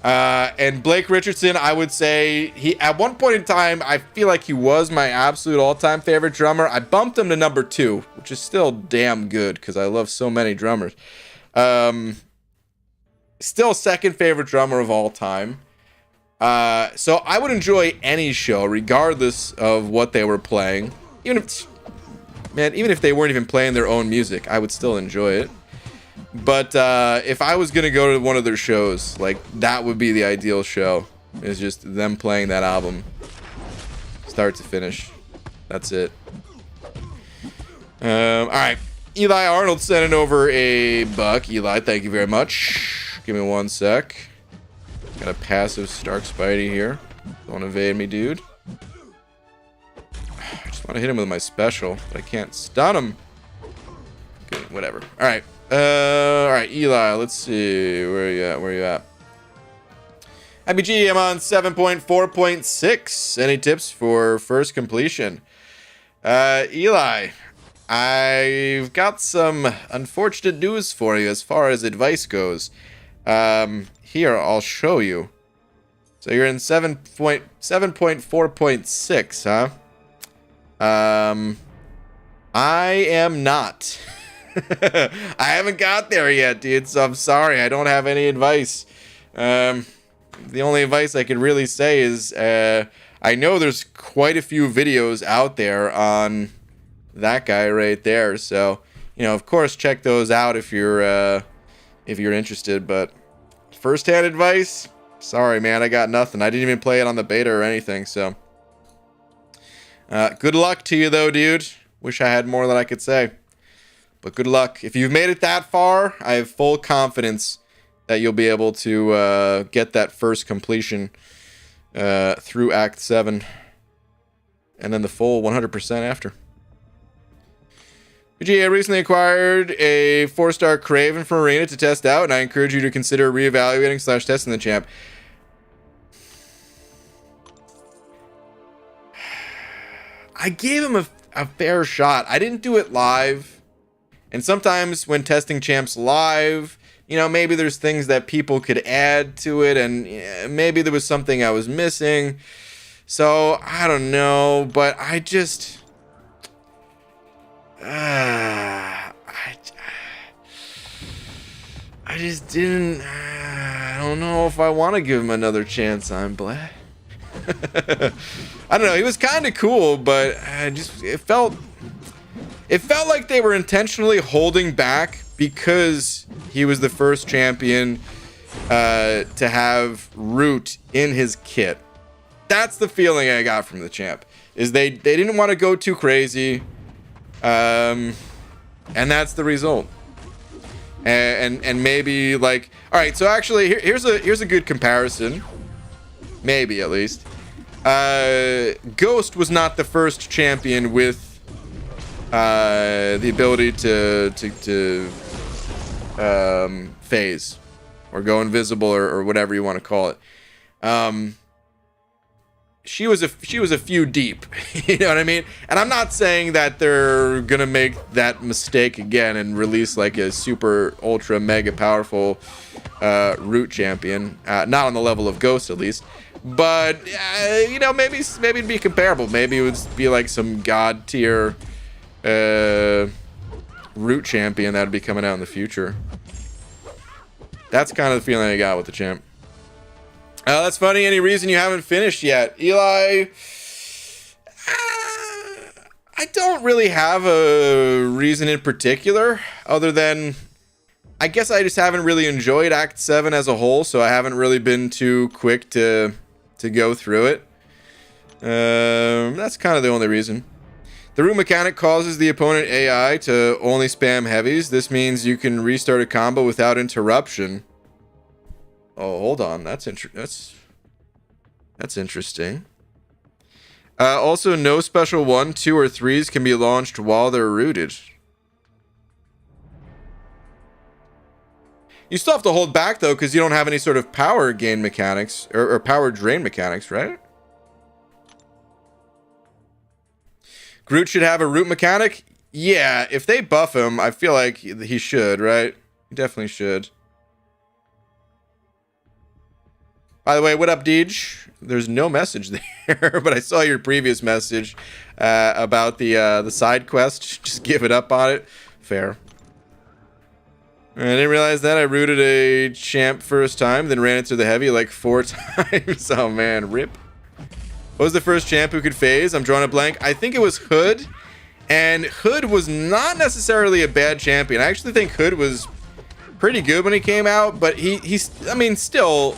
And Blake Richardson, I would say at one point in time, I feel like he was my absolute all-time favorite drummer. I bumped him to number 2, which is still damn good because I love so many drummers. Still second favorite drummer of all time. So I would enjoy any show, regardless of what they were playing. Even if they weren't even playing their own music, I would still enjoy it. But if I was gonna go to one of their shows, like, that would be the ideal show. It's just them playing that album, start to finish. That's it. All right, Eli Arnold sending over a buck. Eli, thank you very much. Give me 1 sec. Got a passive Stark Spidey here. Don't evade me, dude. I just want to hit him with my special, but I can't stun him. Okay, whatever. All right. All right, Eli, let's see. Where you at? Happy G, I'm on 7.4.6. Any tips for first completion? Eli, I've got some unfortunate news for you as far as advice goes. Here, I'll show you. So you're in 7.4.6, huh? I am not. I haven't got there yet, dude, so I'm sorry. I don't have any advice. The only advice I could really say is I know there's quite a few videos out there on that guy right there. So, of course, check those out if you're interested. But first-hand advice? Sorry, man, I got nothing. I didn't even play it on the beta or anything, so. Good luck to you, though, dude. Wish I had more that I could say. But good luck. If you've made it that far, I have full confidence that you'll be able to get that first completion through Act 7. And then the full 100% after. VGA recently acquired a 4-star Craven from Arena to test out, and I encourage you to consider reevaluating / testing the champ. I gave him a fair shot. I didn't do it live. And sometimes when testing champs live, maybe there's things that people could add to it, and maybe there was something I was missing. So, I don't know, but I just... I just didn't... I don't know if I want to give him another chance on Black. I don't know, he was kind of cool, but it felt like they were intentionally holding back because he was the first champion to have Root in his kit. That's the feeling I got from the champ, is they didn't want to go too crazy, and that's the result. And maybe, like, all right, so actually here's a good comparison, maybe at least. Ghost was not the first champion with the ability to phase or go invisible or whatever you want to call it. she was a few deep. You know what I mean? And I'm not saying that they're gonna make that mistake again and release like a super ultra mega powerful root champion, not on the level of Ghost at least. But you know, maybe it'd be comparable. Maybe it would be like some god tier root champion that would be coming out in the future. That's kind of the feeling I got with the champ. That's funny. Any reason you haven't finished yet, Eli? I don't really have a reason in particular, other than I guess I just haven't really enjoyed Act 7 as a whole, so I haven't really been too quick to go through it. That's kind of the only reason. The root mechanic causes the opponent AI to only spam heavies. This means you can restart a combo without interruption. Oh, hold on. That's interesting. Also, no special 1, 2, or 3s can be launched while they're rooted. You still have to hold back, though, because you don't have any sort of power gain mechanics, or power drain mechanics, right? Groot should have a root mechanic? Yeah, if they buff him, I feel like he should, right? He definitely should. By the way, what up, Deej? There's no message there, but I saw your previous message about the side quest. Just give it up on it. Fair. I didn't realize that. I rooted a champ first time, then ran into the heavy like 4 times. Oh, man. Rip. What was the first champ who could phase? I'm drawing a blank. I think it was Hood. And Hood was not necessarily a bad champion. I actually think Hood was pretty good when he came out, but I mean, still,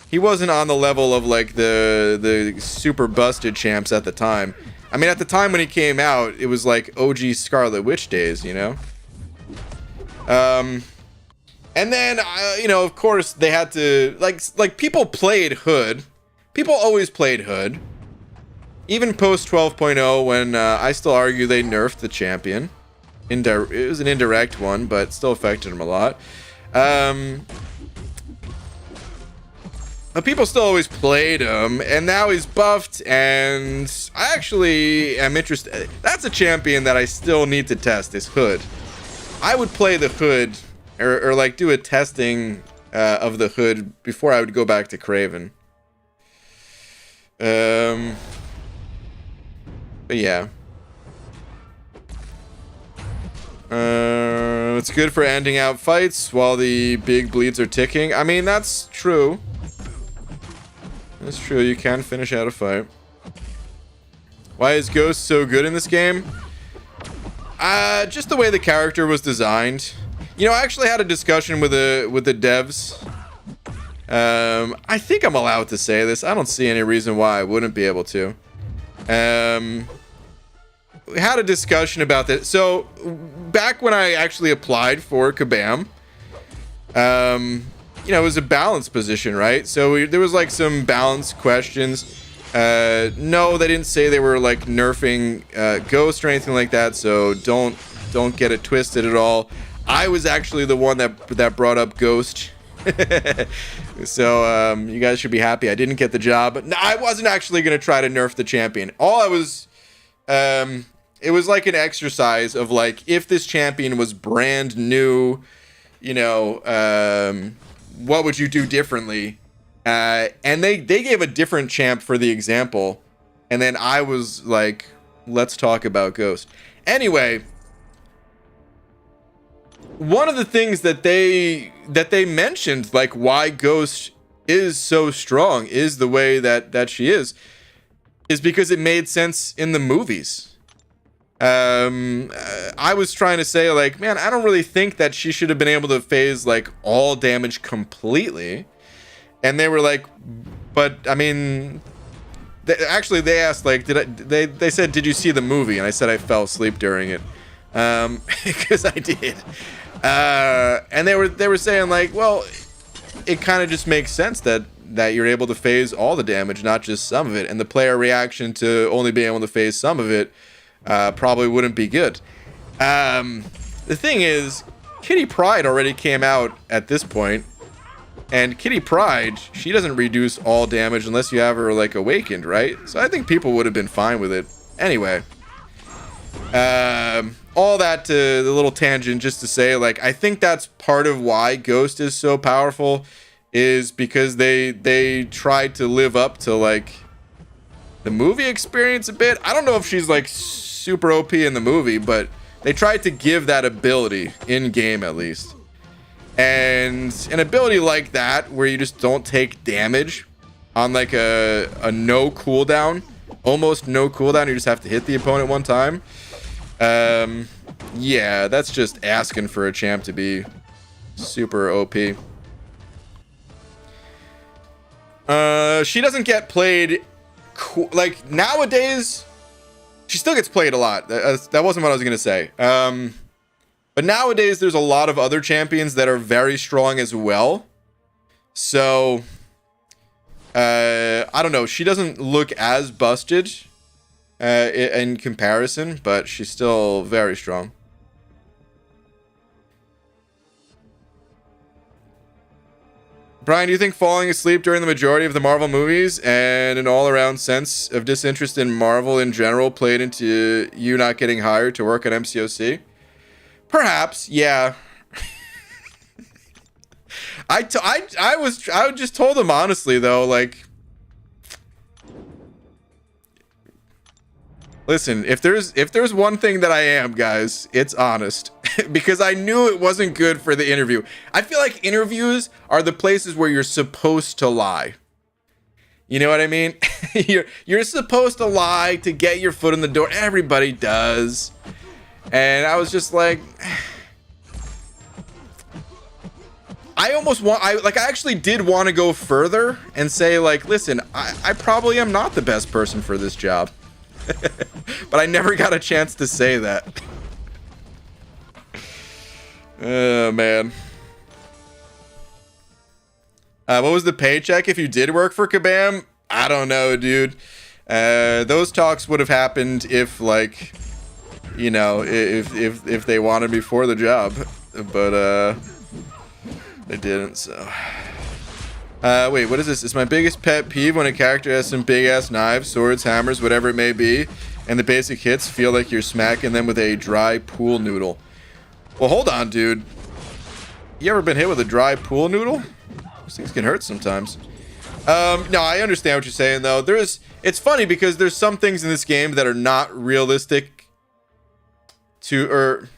he wasn't on the level of like the super busted champs at the time. I mean, at the time when he came out, it was like OG Scarlet Witch days, you know? And then, you know, of course, they had to, like people played Hood. People always played Hood. Even post 12.0, when I still argue they nerfed the champion. It was an indirect one, but still affected him a lot. But people still always played him, and now he's buffed, and I actually am interested. That's a champion that I still need to test, is Hood. I would play the Hood, or like do a testing of the Hood before I would go back to Kraven. But yeah. It's good for ending out fights while the big bleeds are ticking. I mean, that's true. That's true. You can finish out a fight. Why is Ghost so good in this game? Just the way the character was designed. You know, I actually had a discussion with the devs. I think I'm allowed to say this. I don't see any reason why I wouldn't be able to. We had a discussion about this. So, back when I actually applied for Kabam, you know, it was a balance position, right? So there was like some balance questions. No, they didn't say they were like nerfing Ghost or anything like that. So don't get it twisted at all. I was actually the one that brought up Ghost. So you guys should be happy I didn't get the job. No, I wasn't actually gonna try to nerf the champion. All I was, it was like an exercise of like, if this champion was brand new, you know, what would you do differently? And they gave a different champ for the example, and then I was like, let's talk about Ghost. Anyway, one of the things that they mentioned, like why Ghost is so strong, is the way that she is because it made sense in the movies. I was trying to say, like, man, I don't really think that she should have been able to phase like all damage completely. And they were like, but I mean, they asked, like, they said, did you see the movie? And I said I fell asleep during it, because I did. And they were saying, like, well, it kind of just makes sense that you're able to phase all the damage, not just some of it, and the player reaction to only being able to phase some of it probably wouldn't be good. The thing is, Kitty Pryde already came out at this point, And Kitty Pryde, she doesn't reduce all damage unless you have her, like, awakened, right? So I think people would have been fine with it. Anyway. All that to the little tangent just to say, like, I think that's part of why Ghost is so powerful, is because they tried to live up to, like, the movie experience a bit. I don't know if she's, like, super OP in the movie, but they tried to give that ability in game at least. And an ability like that, where you just don't take damage on like a no cooldown, almost no cooldown, you just have to hit the opponent one time. Yeah, that's just asking for a champ to be super OP. She doesn't get played like nowadays. She still gets played a lot. That wasn't what I was gonna say. But nowadays, there's a lot of other champions that are very strong as well. So, I don't know. She doesn't look as busted in comparison, but she's still very strong. Brian, do you think falling asleep during the majority of the Marvel movies and an all-around sense of disinterest in Marvel in general played into you not getting hired to work at MCOC? Perhaps, yeah. I just told him honestly though, like, listen, if there's one thing that I am, guys, it's honest. Because I knew it wasn't good for the interview. I feel like interviews are the places where you're supposed to lie. You know what I mean? You're supposed to lie to get your foot in the door. Everybody does. And I was just like, I actually did want to go further and say, like, listen, I probably am not the best person for this job. But I never got a chance to say that. Oh, man. What was the paycheck if you did work for Kabam? I don't know, dude. Those talks would have happened if, like, you know, if they wanted me for the job, but they didn't. So, wait, what is this? It's my biggest pet peeve when a character has some big ass knives, swords, hammers, whatever it may be, and the basic hits feel like you're smacking them with a dry pool noodle. Well, hold on, dude. You ever been hit with a dry pool noodle? Those things can hurt sometimes. No, I understand what you're saying though. It's funny because there's some things in this game that are not realistic. Shouldn't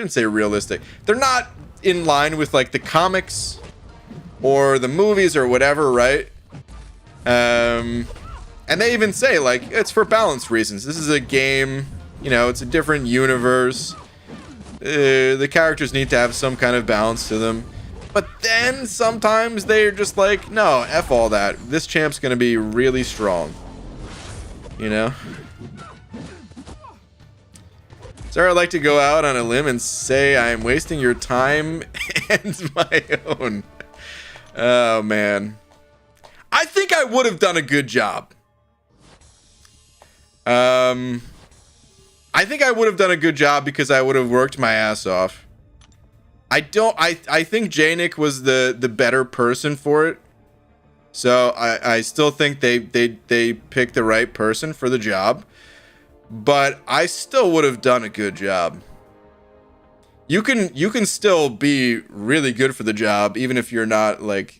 say realistic. They're not in line with like the comics or the movies or whatever, right? And they even say like it's for balance reasons. This is a game, you know, it's a different universe. The characters need to have some kind of balance to them. But then sometimes they're just like, no, F all that. This champ's gonna be really strong. You know? Sir, I'd like to go out on a limb and say I'm wasting your time and my own. Oh, man. I think I would have done a good job. I think I would have done a good job because I would have worked my ass off. I think Janik was the better person for it. So I still think they picked the right person for the job. But I still would have done a good job. You can still be really good for the job even if you're not like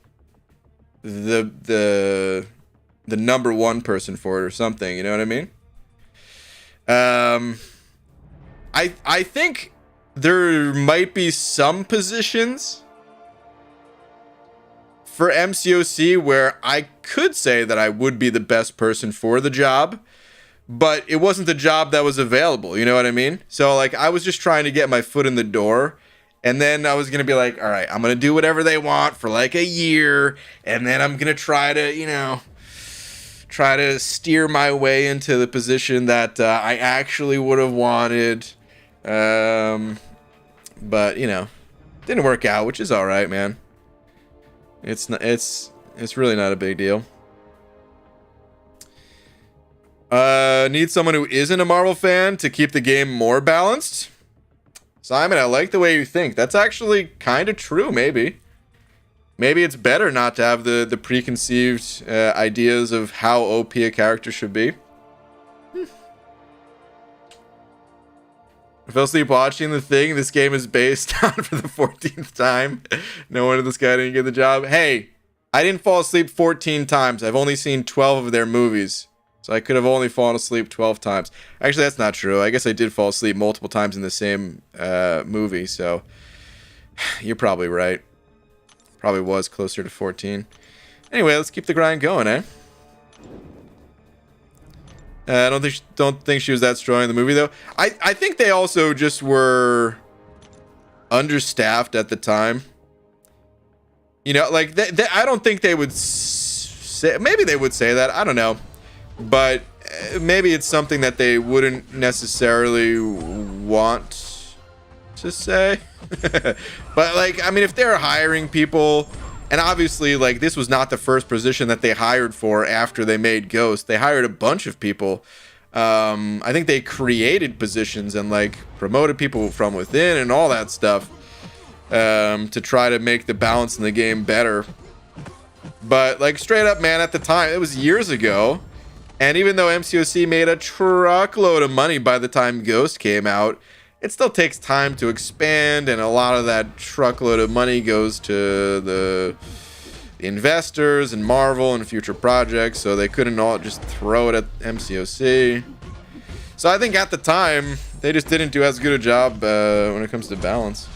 the number one person for it or something, you know what I mean? I think there might be some positions for MCOC where I could say that I would be the best person for the job, but it wasn't the job that was available, you know what I mean? So like I was just trying to get my foot in the door, and then I was going to be like, all right, I'm going to do whatever they want for like a year, and then I'm going to try to, you know, steer my way into the position that I actually would have wanted. But, you know, didn't work out, which is all right, man. It's really not a big deal. Need someone who isn't a Marvel fan to keep the game more balanced? Simon, I like the way you think. That's actually kind of true, maybe. Maybe it's better not to have the preconceived ideas of how OP a character should be. I fell asleep watching the thing this game is based on for the 14th time. No wonder this guy didn't get the job. Hey, I didn't fall asleep 14 times. I've only seen 12 of their movies. So I could have only fallen asleep 12 times. Actually, that's not true. I guess I did fall asleep multiple times in the same movie. So you're probably right. Probably was closer to 14. Anyway, let's keep the grind going, eh? I don't think she was that strong in the movie, though. I think they also just were understaffed at the time. You know, like, I don't think they would say... Maybe they would say that. I don't know. But maybe it's something that they wouldn't necessarily want to say. But, like, I mean, if they're hiring people... And obviously, like, this was not the first position that they hired for after they made Ghost. They hired a bunch of people. I think they created positions and, like, promoted people from within and all that stuff to try to make the balance in the game better. But, like, straight up, man, at the time, it was years ago. And even though MCOC made a truckload of money by the time Ghost came out, it still takes time to expand, and a lot of that truckload of money goes to the investors and Marvel and future projects, so they couldn't all just throw it at MCOC. So I think at the time, they just didn't do as good a job when it comes to balance.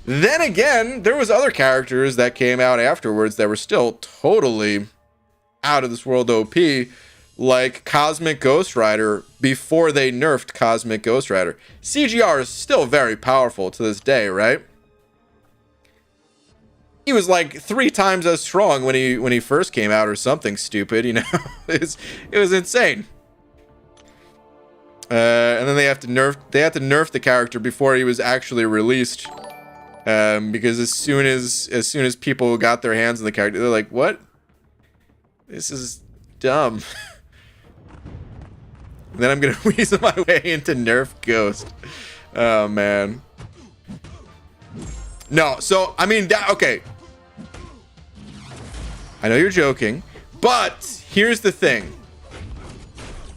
Then again, there was other characters that came out afterwards that were still totally out of this world OP, like Cosmic Ghost Rider before they nerfed Cosmic Ghost Rider. CGR is still very powerful to this day, right? He was like 3 times as strong when he first came out or something stupid, you know? it was insane. And then they had to nerf the character before he was actually released. Because as soon as people got their hands on the character, they're like, "What? This is dumb." Then I'm gonna weasel my way into Nerf Ghost. Oh man. No, so I mean okay. I know you're joking, but here's the thing.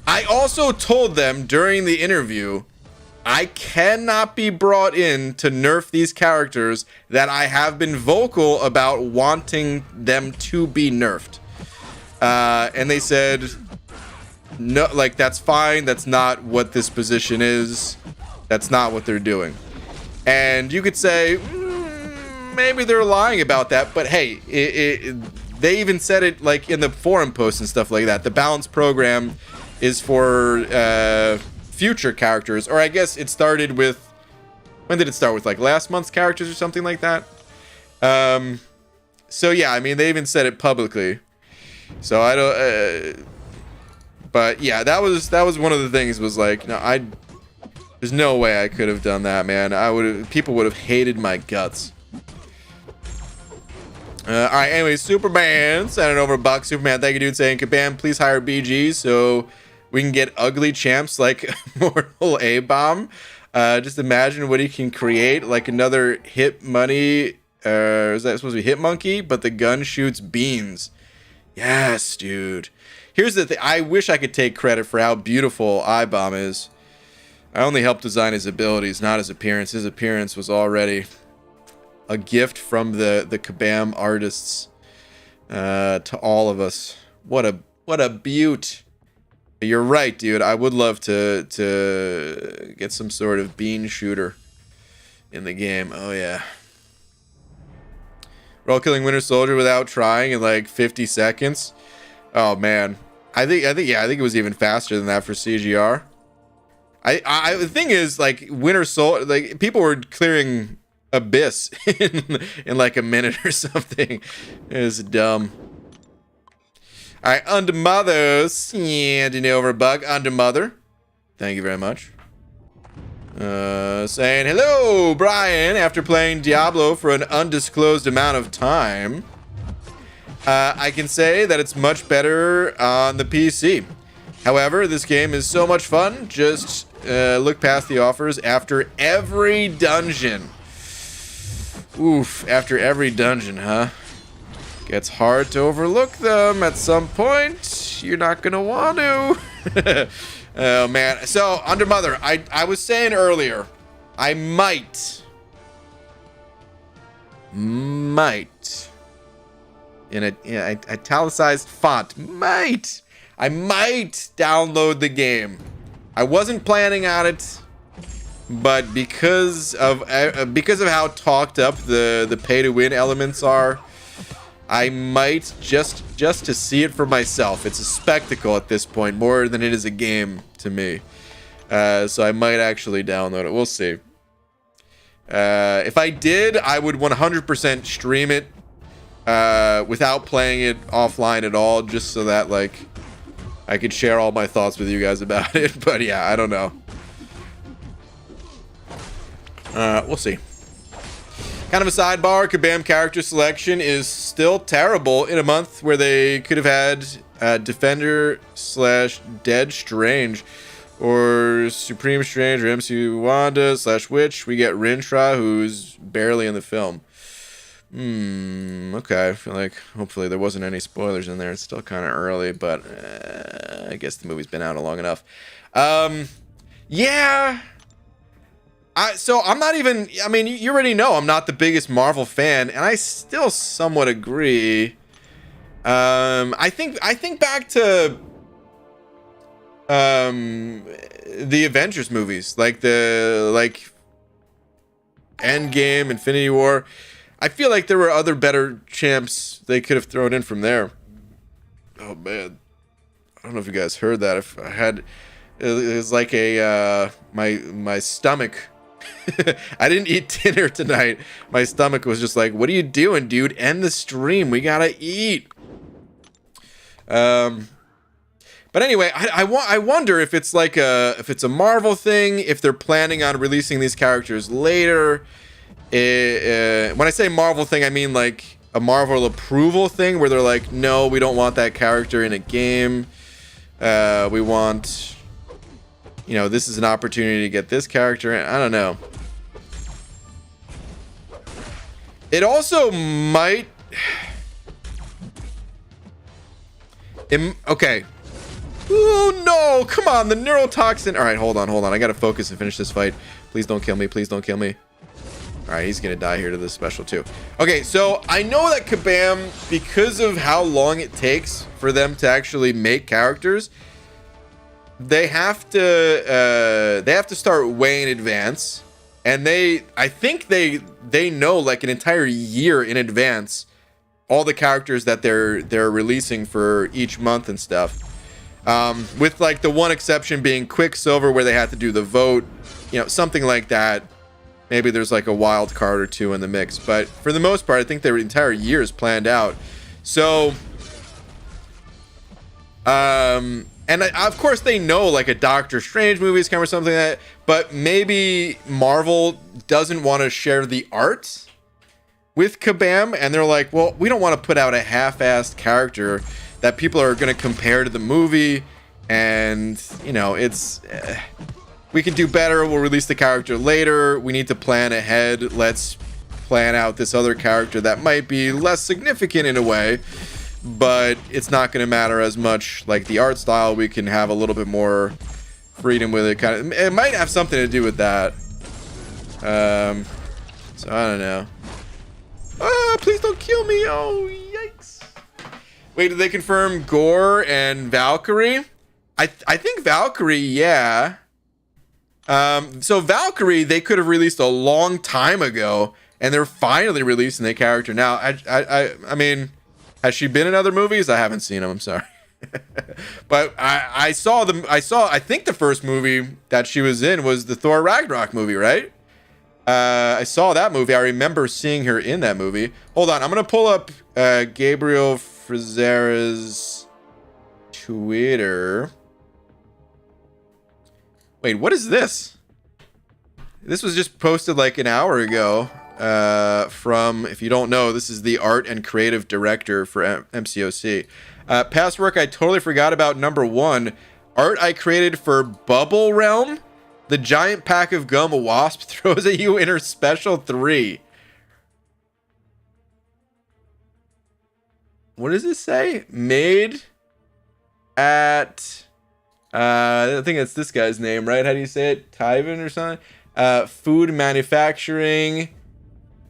I also told them during the interview, I cannot be brought in to nerf these characters that I have been vocal about wanting them to be nerfed. And they said, no, like, that's fine. That's not what this position is. That's not what they're doing. And you could say, maybe they're lying about that. But hey, they even said it, like, in the forum posts and stuff like that. The balance program is for future characters. Or I guess it started with... When did it start with? Like, last month's characters or something like that? So, yeah, I mean, they even said it publicly. So, I don't... But yeah, that was one of the things. Was like, no, there's no way I could have done that, man. People would have hated my guts. All right, anyway, Superman sending over $1. Superman, thank you, dude. Saying, Kabam, please hire BGs so we can get ugly champs like Mortal A-Bomb. Just imagine what he can create, like another Hit Money. Is that supposed to be Hit Monkey? But the gun shoots beans. Yes, dude. Here's the thing. I wish I could take credit for how beautiful I-Bomb is. I only helped design his abilities, not his appearance. His appearance was already a gift from the Kabam artists to all of us. What a beaut. You're right, dude. I would love to get some sort of bean shooter in the game. Oh yeah. We're all killing Winter Soldier without trying in like 50 seconds. Oh man. I think it was even faster than that for CGR. The thing is, like, Winter Soldier, like, people were clearing Abyss in like a minute or something. It was dumb. All right, Under Mother, sending over $1. Under Mother, thank you very much. Saying hello, Brian. After playing Diablo for an undisclosed amount of time, I can say that it's much better on the PC. However, this game is so much fun. Just look past the offers after every dungeon. Oof, after every dungeon, huh? Gets hard to overlook them at some point. You're not gonna want to. Oh man. So Under Mother, I was saying earlier, I might in a italicized font, I might download the game. I wasn't planning on it, but because of how talked up the pay to win elements are, I might just to see it for myself. It's a spectacle at this point, more than it is a game to me. So I might actually download it. We'll see. If I did, I would 100% stream it without playing it offline at all, just so that like I could share all my thoughts with you guys about it. But yeah, I don't know. We'll see. Kind of a sidebar, Kabam character selection is still terrible in a month where they could have had Defender / Dead Strange or Supreme Strange or MC Wanda / Witch. We get Rintra, who's barely in the film. Okay, I feel like hopefully there wasn't any spoilers in there. It's still kind of early, but I guess the movie's been out long enough. Yeah. So I'm not even, I mean, you already know I'm not the biggest Marvel fan, and I still somewhat agree. I think back to the Avengers movies, like Endgame, Infinity War. I feel like there were other better champs they could have thrown in from there. Oh man, I don't know if you guys heard that. If I had, it was like a my stomach. I didn't eat dinner tonight. My stomach was just like, what are you doing, dude? End the stream. We gotta eat. But anyway, I wonder if it's like if it's a Marvel thing, if they're planning on releasing these characters later. When I say Marvel thing, I mean like a Marvel approval thing where they're like, no, we don't want that character in a game. We want, you know, this is an opportunity to get this character in. I don't know. It also might... Okay. Oh, no. Come on. The neurotoxin. All right, hold on. I got to focus and finish this fight. Please don't kill me. Please don't kill me. All right, he's going to die here to this special, too. Okay, so I know that Kabam, because of how long it takes for them to actually make characters, they have to start way in advance. And I think they know like an entire year in advance all the characters that they're releasing for each month and stuff. With like the one exception being Quicksilver, where they had to do the vote, you know, something like that. Maybe there's like a wild card or two in the mix, but for the most part, I think their entire year is planned out. So, and of course they know like a Doctor Strange movie is coming or something like that, but maybe Marvel doesn't want to share the art with Kabam, and they're like, well, we don't want to put out a half-assed character that people are going to compare to the movie, and, you know, it's... we can do better. We'll release the character later. We need to plan ahead. Let's plan out this other character that might be less significant in a way, but it's not going to matter as much. Like the art style, we can have a little bit more freedom with it. Kind of, it might have something to do with that. So I don't know. Oh, please don't kill me. Oh, yikes. Wait, did they confirm Gore and Valkyrie? I think Valkyrie, yeah. So Valkyrie, they could have released a long time ago, and they're finally releasing the character now. I mean, has she been in other movies? I haven't seen them. I'm sorry, but I think the first movie that she was in was the Thor Ragnarok movie, right? I saw that movie. I remember seeing her in that movie. Hold on, I'm gonna pull up Gabriel Frizera's Twitter. Wait, what is this? This was just posted like an hour ago from, if you don't know, this is the art and creative director for MCOC. Past work I totally forgot about. Number 1, art I created for Bubble Realm. The giant pack of gum a wasp throws at you in her special 3. what does this say? Made at I think it's this guy's name, right? How do you say it? Tyven or something? Food manufacturing.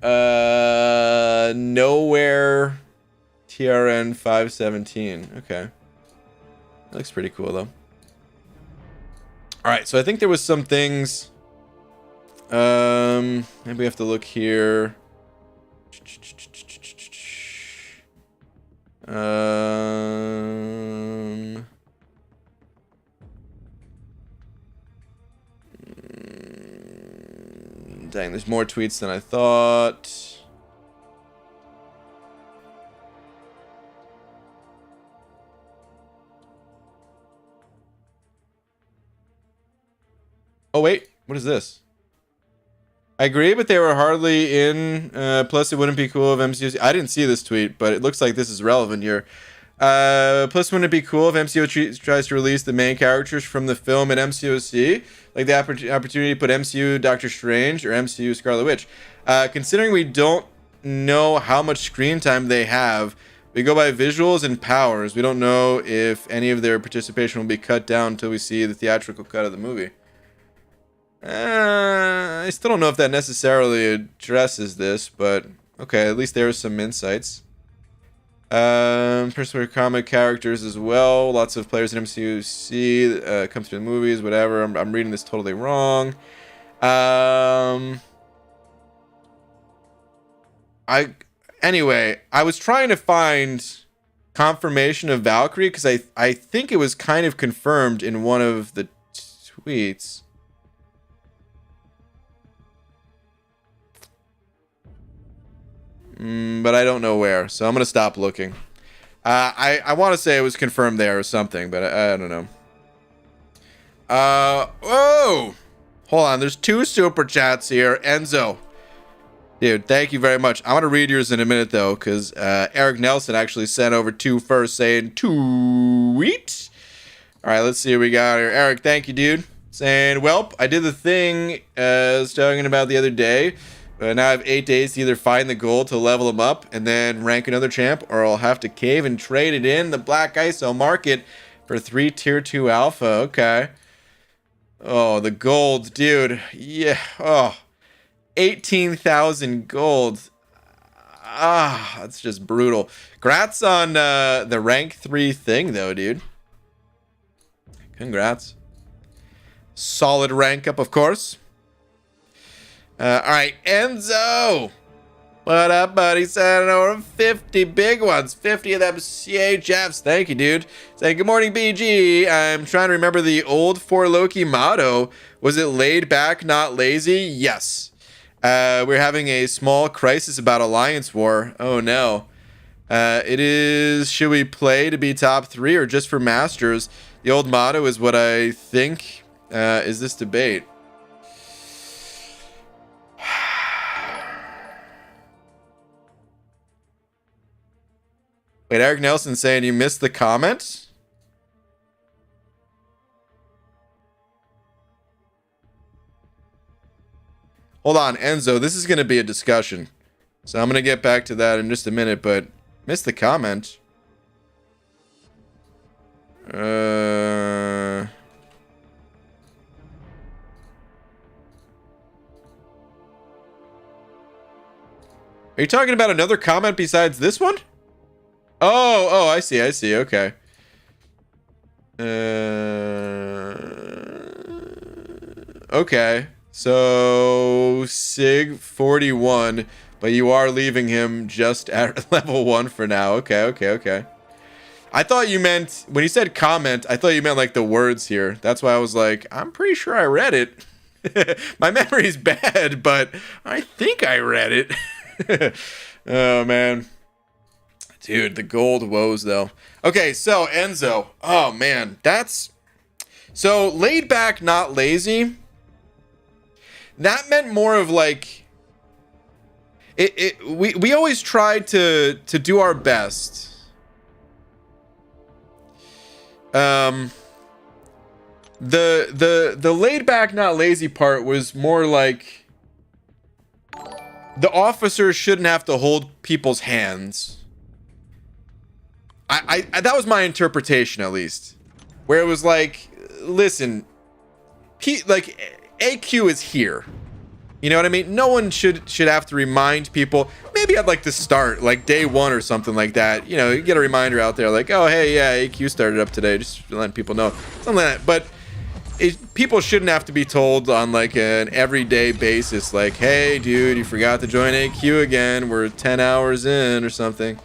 Nowhere. TRN 517. Okay. That looks pretty cool though. Alright, so I think there was some things. Maybe we have to look here. Dang, there's more tweets than I thought. Oh wait, what is this? I agree, but they were hardly in. Plus, it wouldn't be cool if MCU. I didn't see this tweet, but it looks like this is relevant here. Plus, wouldn't it be cool if MCU tries to release the main characters from the film in MCOC? Like the opportunity to put MCU Doctor Strange or MCU Scarlet Witch. Considering we don't know how much screen time they have, we go by visuals and powers. We don't know if any of their participation will be cut down until we see the theatrical cut of the movie. I still don't know if that necessarily addresses this, but okay, at least there are some insights. Personal comic characters as well. Lots of players in MCUC come through the movies, whatever. I'm reading this totally wrong. Anyway, I was trying to find confirmation of Valkyrie because I think it was kind of confirmed in one of the tweets. But I don't know where, so I'm gonna stop looking. I want to say it was confirmed there or something, but I don't know. Whoa! Hold on, there's 2 super chats here. Enzo, dude, thank you very much. I'm gonna read yours in a minute though, because Eric Nelson actually sent over 2 first, saying tweet. All right, let's see what we got here. Eric, thank you, dude. Saying, welp, I did the thing I was talking about the other day. Now I have 8 days to either find the gold to level him up and then rank another champ, or I'll have to cave and trade it in the Black ISO market for 3 tier 2 alpha. Okay. Oh, the gold, dude. Yeah. Oh, 18,000 gold. Ah, that's just brutal. Congrats on the rank 3 thing, though, dude. Congrats. Solid rank up, of course. All right, Enzo. What up, buddy? Sending over 50 big ones. 50 of them CHFs. Thank you, dude. Saying, good morning, BG. I'm trying to remember the old 4 Loki motto. Was it laid back, not lazy? Yes. We're having a small crisis about Alliance War. Oh, no. It is, should we play to be top 3 or just for Masters? The old motto is what I think is this debate. Wait, Eric Nelson saying you missed the comment? Hold on, Enzo, this is going to be a discussion. So I'm going to get back to that in just a minute, but missed the comment. Are you talking about another comment besides this one? Oh, I see, okay. Okay, so Sig 41, but you are leaving him just at level 1 for now. Okay. I thought you meant, when you said comment, I thought you meant like the words here. That's why I was like, I'm pretty sure I read it. My memory's bad, but I think I read it. Oh, man. Dude, the gold woes, though. Okay, so, Enzo. Oh, man. That's... So, laid back, not lazy. That meant more of, like... We always tried to do our best. The laid back, not lazy part was more like... The officers shouldn't have to hold people's hands. that was my interpretation, at least, where it was like, listen, like AQ is here. You know what I mean? No one should have to remind people. Maybe I'd like to start like day 1 or something like that. You know, you get a reminder out there like, oh, hey, yeah, AQ started up today. Just letting people know. Something like that. But people shouldn't have to be told on like an everyday basis like, hey, dude, you forgot to join AQ again. We're 10 hours in or something.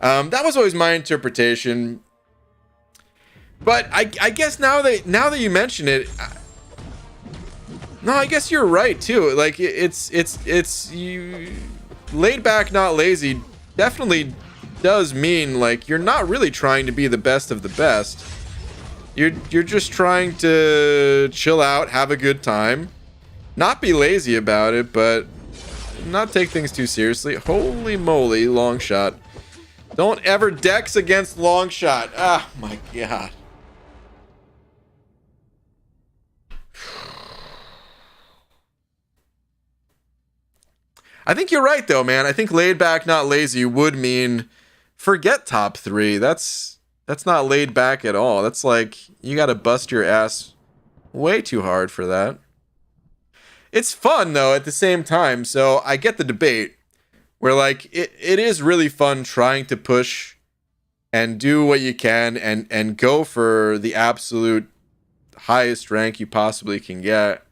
That was always my interpretation. But I guess now that you mention it, no, I guess you're right too. Like it's you laid back, not lazy. Definitely does mean like you're not really trying to be the best of the best. You're just trying to chill out, have a good time, not be lazy about it, but not take things too seriously. Holy moly, long shot. Don't ever dex against long shot. Ah, my God. I think you're right, though, man. I think laid back, not lazy would mean forget top 3. That's not laid back at all. That's like you got to bust your ass way too hard for that. It's fun, though, at the same time. So I get the debate where, like, it is really fun trying to push and do what you can and go for the absolute highest rank you possibly can get.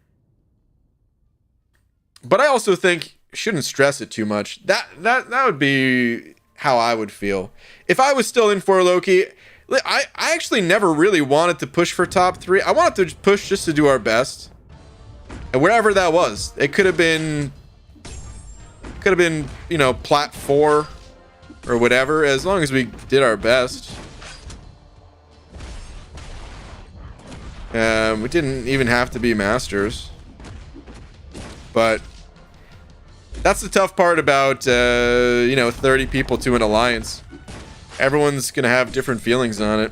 But I also think shouldn't stress it too much. That would be how I would feel if I was still in 4 Loki. I actually never really wanted to push for top 3. I wanted to push just to do our best, and wherever that was, it could have been you know, plat 4 or whatever, as long as we did our best. We didn't even have to be masters, but that's the tough part about, you know, 30 people to an alliance. Everyone's going to have different feelings on it.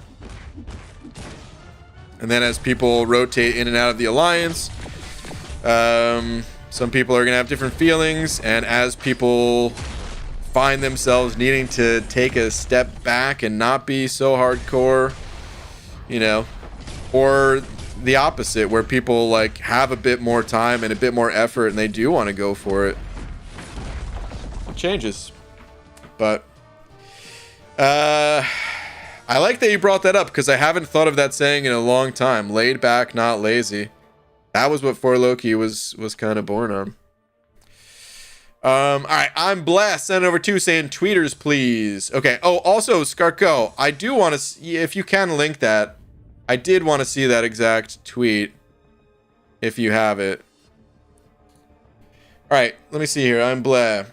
And then as people rotate in and out of the alliance, some people are going to have different feelings. And as people find themselves needing to take a step back and not be so hardcore, you know, or the opposite, where people like have a bit more time and a bit more effort and they do want to go for it. Changes. But I like that you brought that up, because I haven't thought of that saying in a long time. Laid back, not lazy. That was what 4 Loki was kind of born on. All right, I'm blessed. Send over 2 saying tweeters, please. Okay. Oh, also Skarko, I do want to see if you can link that. I did want to see that exact tweet if you have it. All right, let me see here. I'm bleh.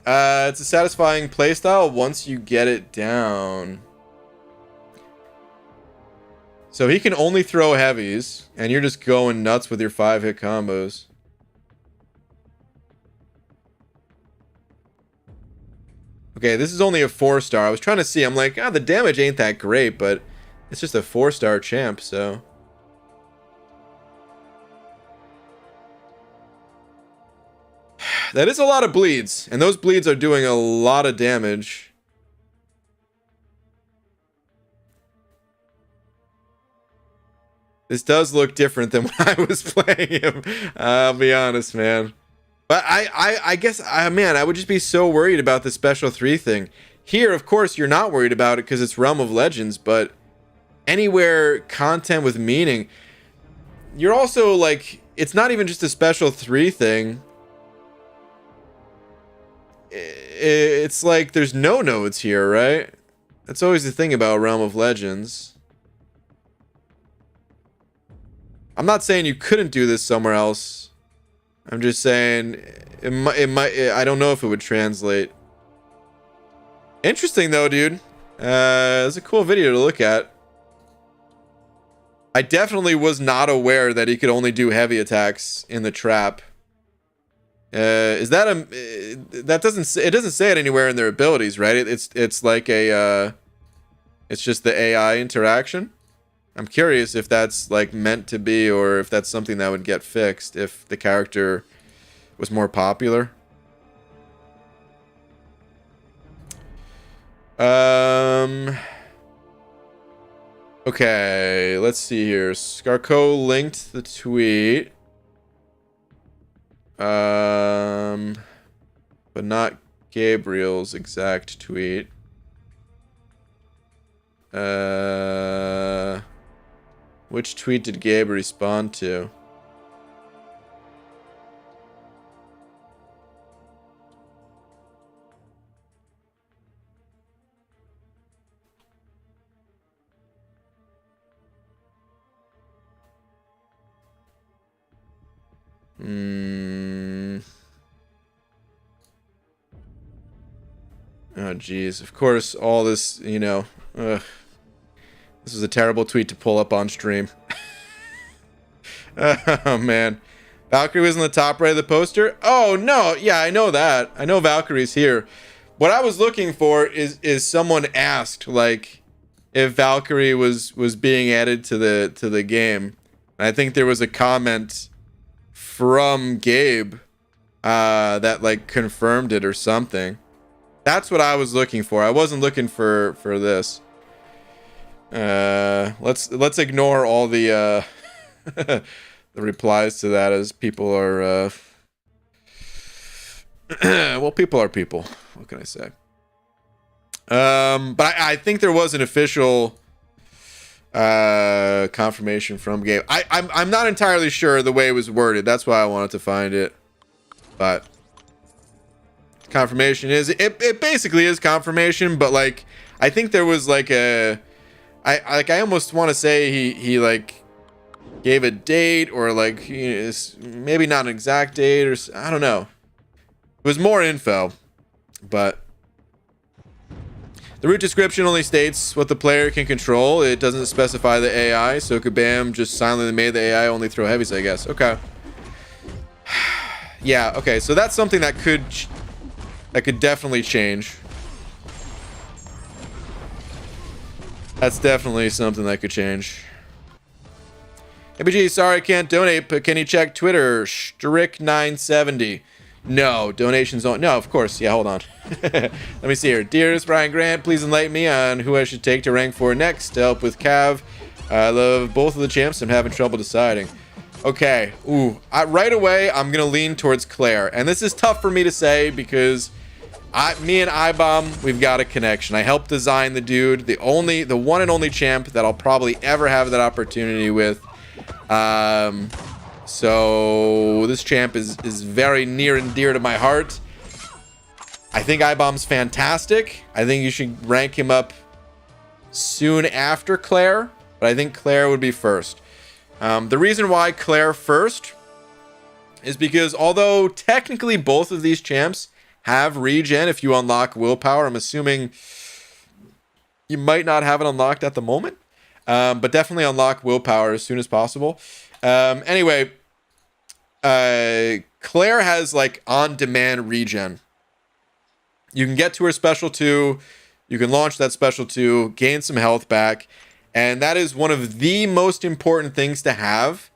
It's a satisfying playstyle once you get it down. So he can only throw heavies, and you're just going nuts with your 5-hit combos. Okay, this is only a 4-star. I was trying to see. I'm like, the damage ain't that great, but it's just a 4-star champ, so. That is a lot of bleeds, and those bleeds are doing a lot of damage. This does look different than when I was playing him. I'll be honest, man. But I guess, man, I would just be so worried about the special 3 thing. Here, of course, you're not worried about it because it's Realm of Legends, but anywhere content with meaning, you're also like, it's not even just a special 3 thing. It's like there's no nodes here, right? That's always the thing about Realm of Legends. I'm not saying you couldn't do this somewhere else. I'm just saying it might I don't know if it would translate. Interesting though, dude. It's a cool video to look at. I definitely was not aware that he could only do heavy attacks in the trap. Is that that doesn't say it anywhere in their abilities, right? It's like a it's just the AI interaction. I'm curious if that's like meant to be, or if that's something that would get fixed if the character was more popular. Okay, let's see here. Scarco linked the tweet. But not Gabriel's exact tweet. Which tweet did Gabe respond to? Oh, geez. Of course, all this, you know. Ugh. This was a terrible tweet to pull up on stream. Oh, man. Valkyrie was in the top right of the poster? Oh, no. Yeah, I know that. I know Valkyrie's here. What I was looking for is someone asked, like, if Valkyrie was being added to the game. And I think there was a comment from Gabe that, like, confirmed it or something. That's what I was looking for. I wasn't looking for this. Let's ignore all the the replies to that, as people are well, people are people. What can I say? But I think there was an official confirmation from Gabe. I'm not entirely sure the way it was worded. That's why I wanted to find it. But confirmation is it basically is confirmation, but like I think there was like I almost want to say he like gave a date, or like maybe not an exact date, or I don't know. It was more info, but the root description only states what the player can control. It doesn't specify the AI, so Kabam just silently made the AI only throw heavies, I guess. Okay. Yeah, okay, so that's something that could definitely change. That's definitely something that could change. ABG, sorry I can't donate, but can you check Twitter? Strick970. No, donations don't. No, of course. Yeah, hold on. Let me see here. Dearest Brian Grant, please enlighten me on who I should take to rank 4 next to help with Cav. I love both of the champs. I'm having trouble deciding. Okay. Ooh. Right away, I'm going to lean towards Claire. And this is tough for me to say because me and iBomb, we've got a connection. I helped design the dude. The one and only champ that I'll probably ever have that opportunity with. So this champ is very near and dear to my heart. I think iBomb's fantastic. I think you should rank him up soon after Claire, but I think Claire would be first. The reason why Claire first is because although technically both of these champs have regen if you unlock willpower, I'm assuming you might not have it unlocked at the moment, but definitely unlock willpower as soon as possible. Anyway, Claire has like on-demand regen. You can get to her special 2, you can launch that special 2, gain some health back, and that is one of the most important things to have.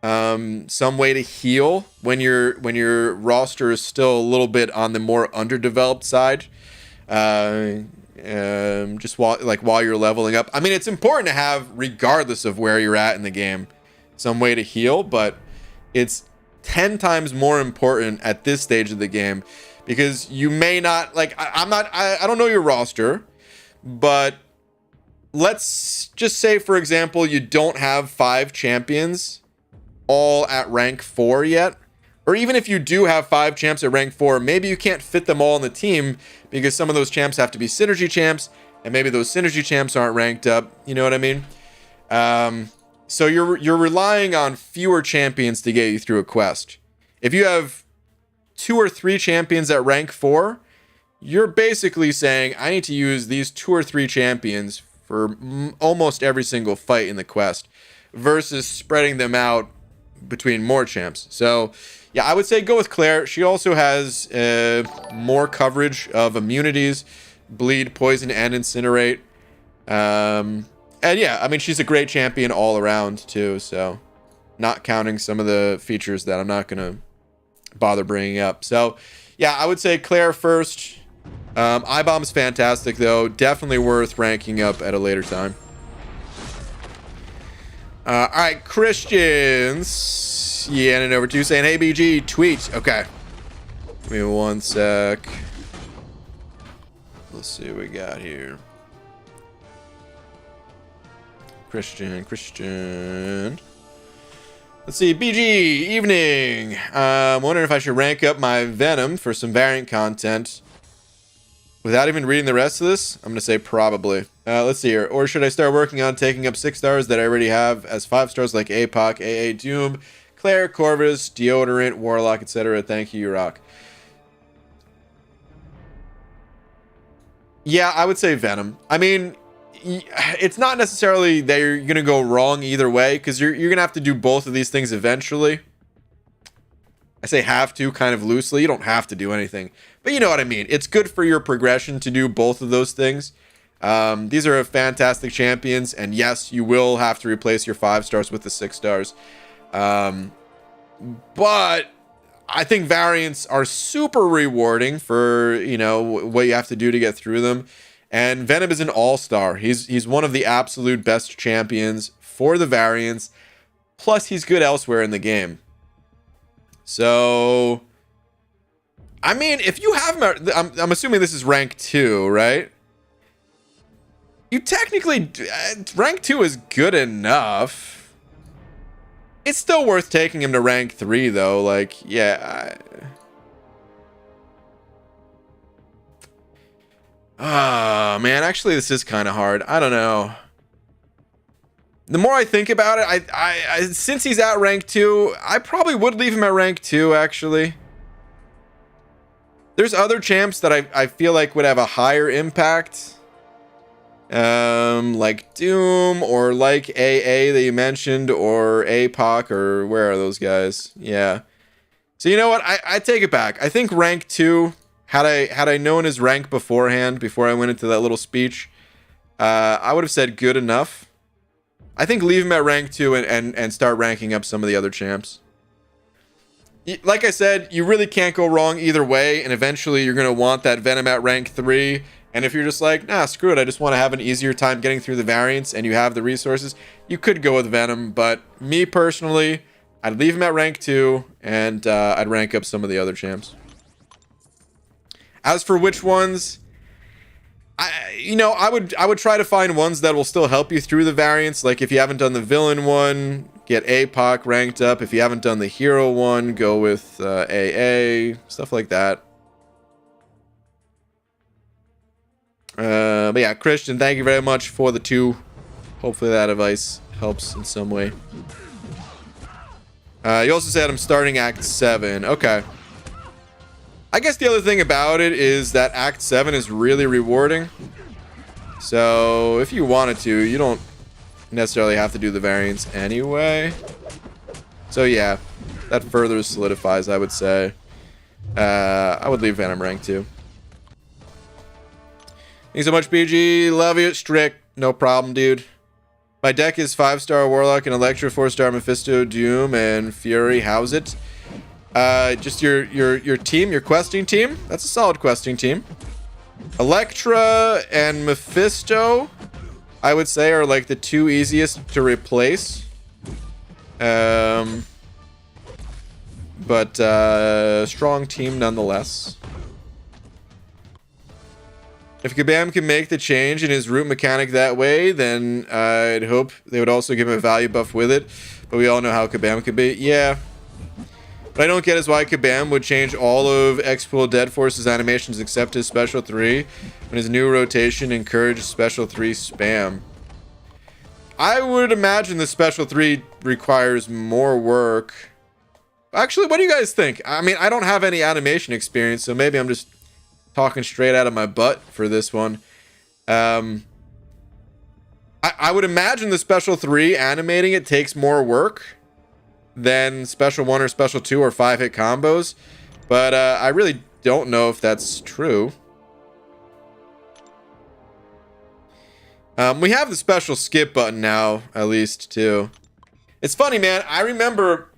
Some way to heal when your roster is still a little bit on the more underdeveloped side. Just while you're leveling up. I mean, it's important to have regardless of where you're at in the game, some way to heal, but it's 10 times more important at this stage of the game because you may not like I don't know your roster, but let's just say, for example, you don't have 5 champions all at rank 4 yet. Or even if you do have 5 champs at rank 4, maybe you can't fit them all in the team because some of those champs have to be synergy champs, and maybe those synergy champs aren't ranked up. You know what I mean? So you're relying on fewer champions to get you through a quest. If you have 2 or 3 champions at rank 4, you're basically saying, I need to use these 2 or 3 champions for almost every single fight in the quest versus spreading them out between more champs. So yeah, I would say go with Claire. She also has more coverage of immunities, bleed, poison, and incinerate. And yeah, I mean, she's a great champion all around too. So not counting some of the features that I'm not going to bother bringing up. So yeah, I would say Claire first. iBomb's fantastic though. Definitely worth ranking up at a later time. All right, Christians. Yeah, and over 2 saying, hey, BG, tweet. Okay. Give me 1 sec. Let's see what we got here. Christian. Let's see, BG, evening. I'm wondering if I should rank up my Venom for some variant content. Without even reading the rest of this, I'm going to say probably. Let's see here. Or should I start working on taking up 6 stars that I already have as 5 stars like APOC, AA, Doom, Claire, Corvus, Deodorant, Warlock, etc. Thank you, Rock. Yeah, I would say Venom. I mean, it's not necessarily that you're going to go wrong either way, because you're going to have to do both of these things eventually. I say have to kind of loosely. You don't have to do anything. But you know what I mean. It's good for your progression to do both of those things. These are fantastic champions. And yes, you will have to replace your 5 stars with the 6 stars. But I think variants are super rewarding for, you know, what you have to do to get through them. And Venom is an all-star. He's one of the absolute best champions for the variants. Plus, he's good elsewhere in the game. So, I mean, if you have him, I'm assuming this is rank 2, right? You technically, rank 2 is good enough. It's still worth taking him to rank 3, though. Like, yeah. Man, actually, this is kind of hard. I don't know. The more I think about it, I since he's at rank 2, I probably would leave him at rank 2, actually. There's other champs that I feel like would have a higher impact. Like Doom, or like AA that you mentioned, or APOC, or where are those guys? Yeah. So you know what? I take it back. I think rank 2, had I known his rank beforehand, before I went into that little speech, I would have said good enough. I think leave him at rank 2 and start ranking up some of the other champs. Like I said, you really can't go wrong either way, and eventually you're going to want that Venom at rank 3. And if you're just like, nah, screw it, I just want to have an easier time getting through the variants, and you have the resources, you could go with Venom. But me personally, I'd leave him at rank 2, and I'd rank up some of the other champs. As for which ones, I would try to find ones that will still help you through the variants. Like if you haven't done the villain one, get APOC ranked up. If you haven't done the hero one, go with AA, stuff like that. But yeah, Christian, thank you very much for the 2. Hopefully that advice helps in some way. You also said I'm starting Act 7. Okay. I guess the other thing about it is that Act 7 is really rewarding. So if you wanted to, you don't necessarily have to do the variants anyway. So yeah, that further solidifies, I would say. I would leave Venom rank 2. Thanks so much, BG. Love you. Strict. No problem, dude. My deck is 5-star Warlock and Electra, 4-star Mephisto, Doom, and Fury. How's it? Just your team, your questing team. That's a solid questing team. Electra and Mephisto, I would say, are like the 2 easiest to replace. But strong team nonetheless. If Kabam can make the change in his root mechanic that way, then I'd hope they would also give him a value buff with it. But we all know how Kabam could be. Yeah. What I don't get is why Kabam would change all of Expool Dead Force's animations except his Special 3 when his new rotation encouraged Special 3 spam. I would imagine the Special 3 requires more work. Actually, what do you guys think? I mean, I don't have any animation experience, so maybe I'm just talking straight out of my butt for this one. I would imagine the Special 3 animating it takes more work than Special 1 or Special 2 or 5-hit combos, but I really don't know if that's true. We have the special skip button now, at least, too. It's funny, man. I remember,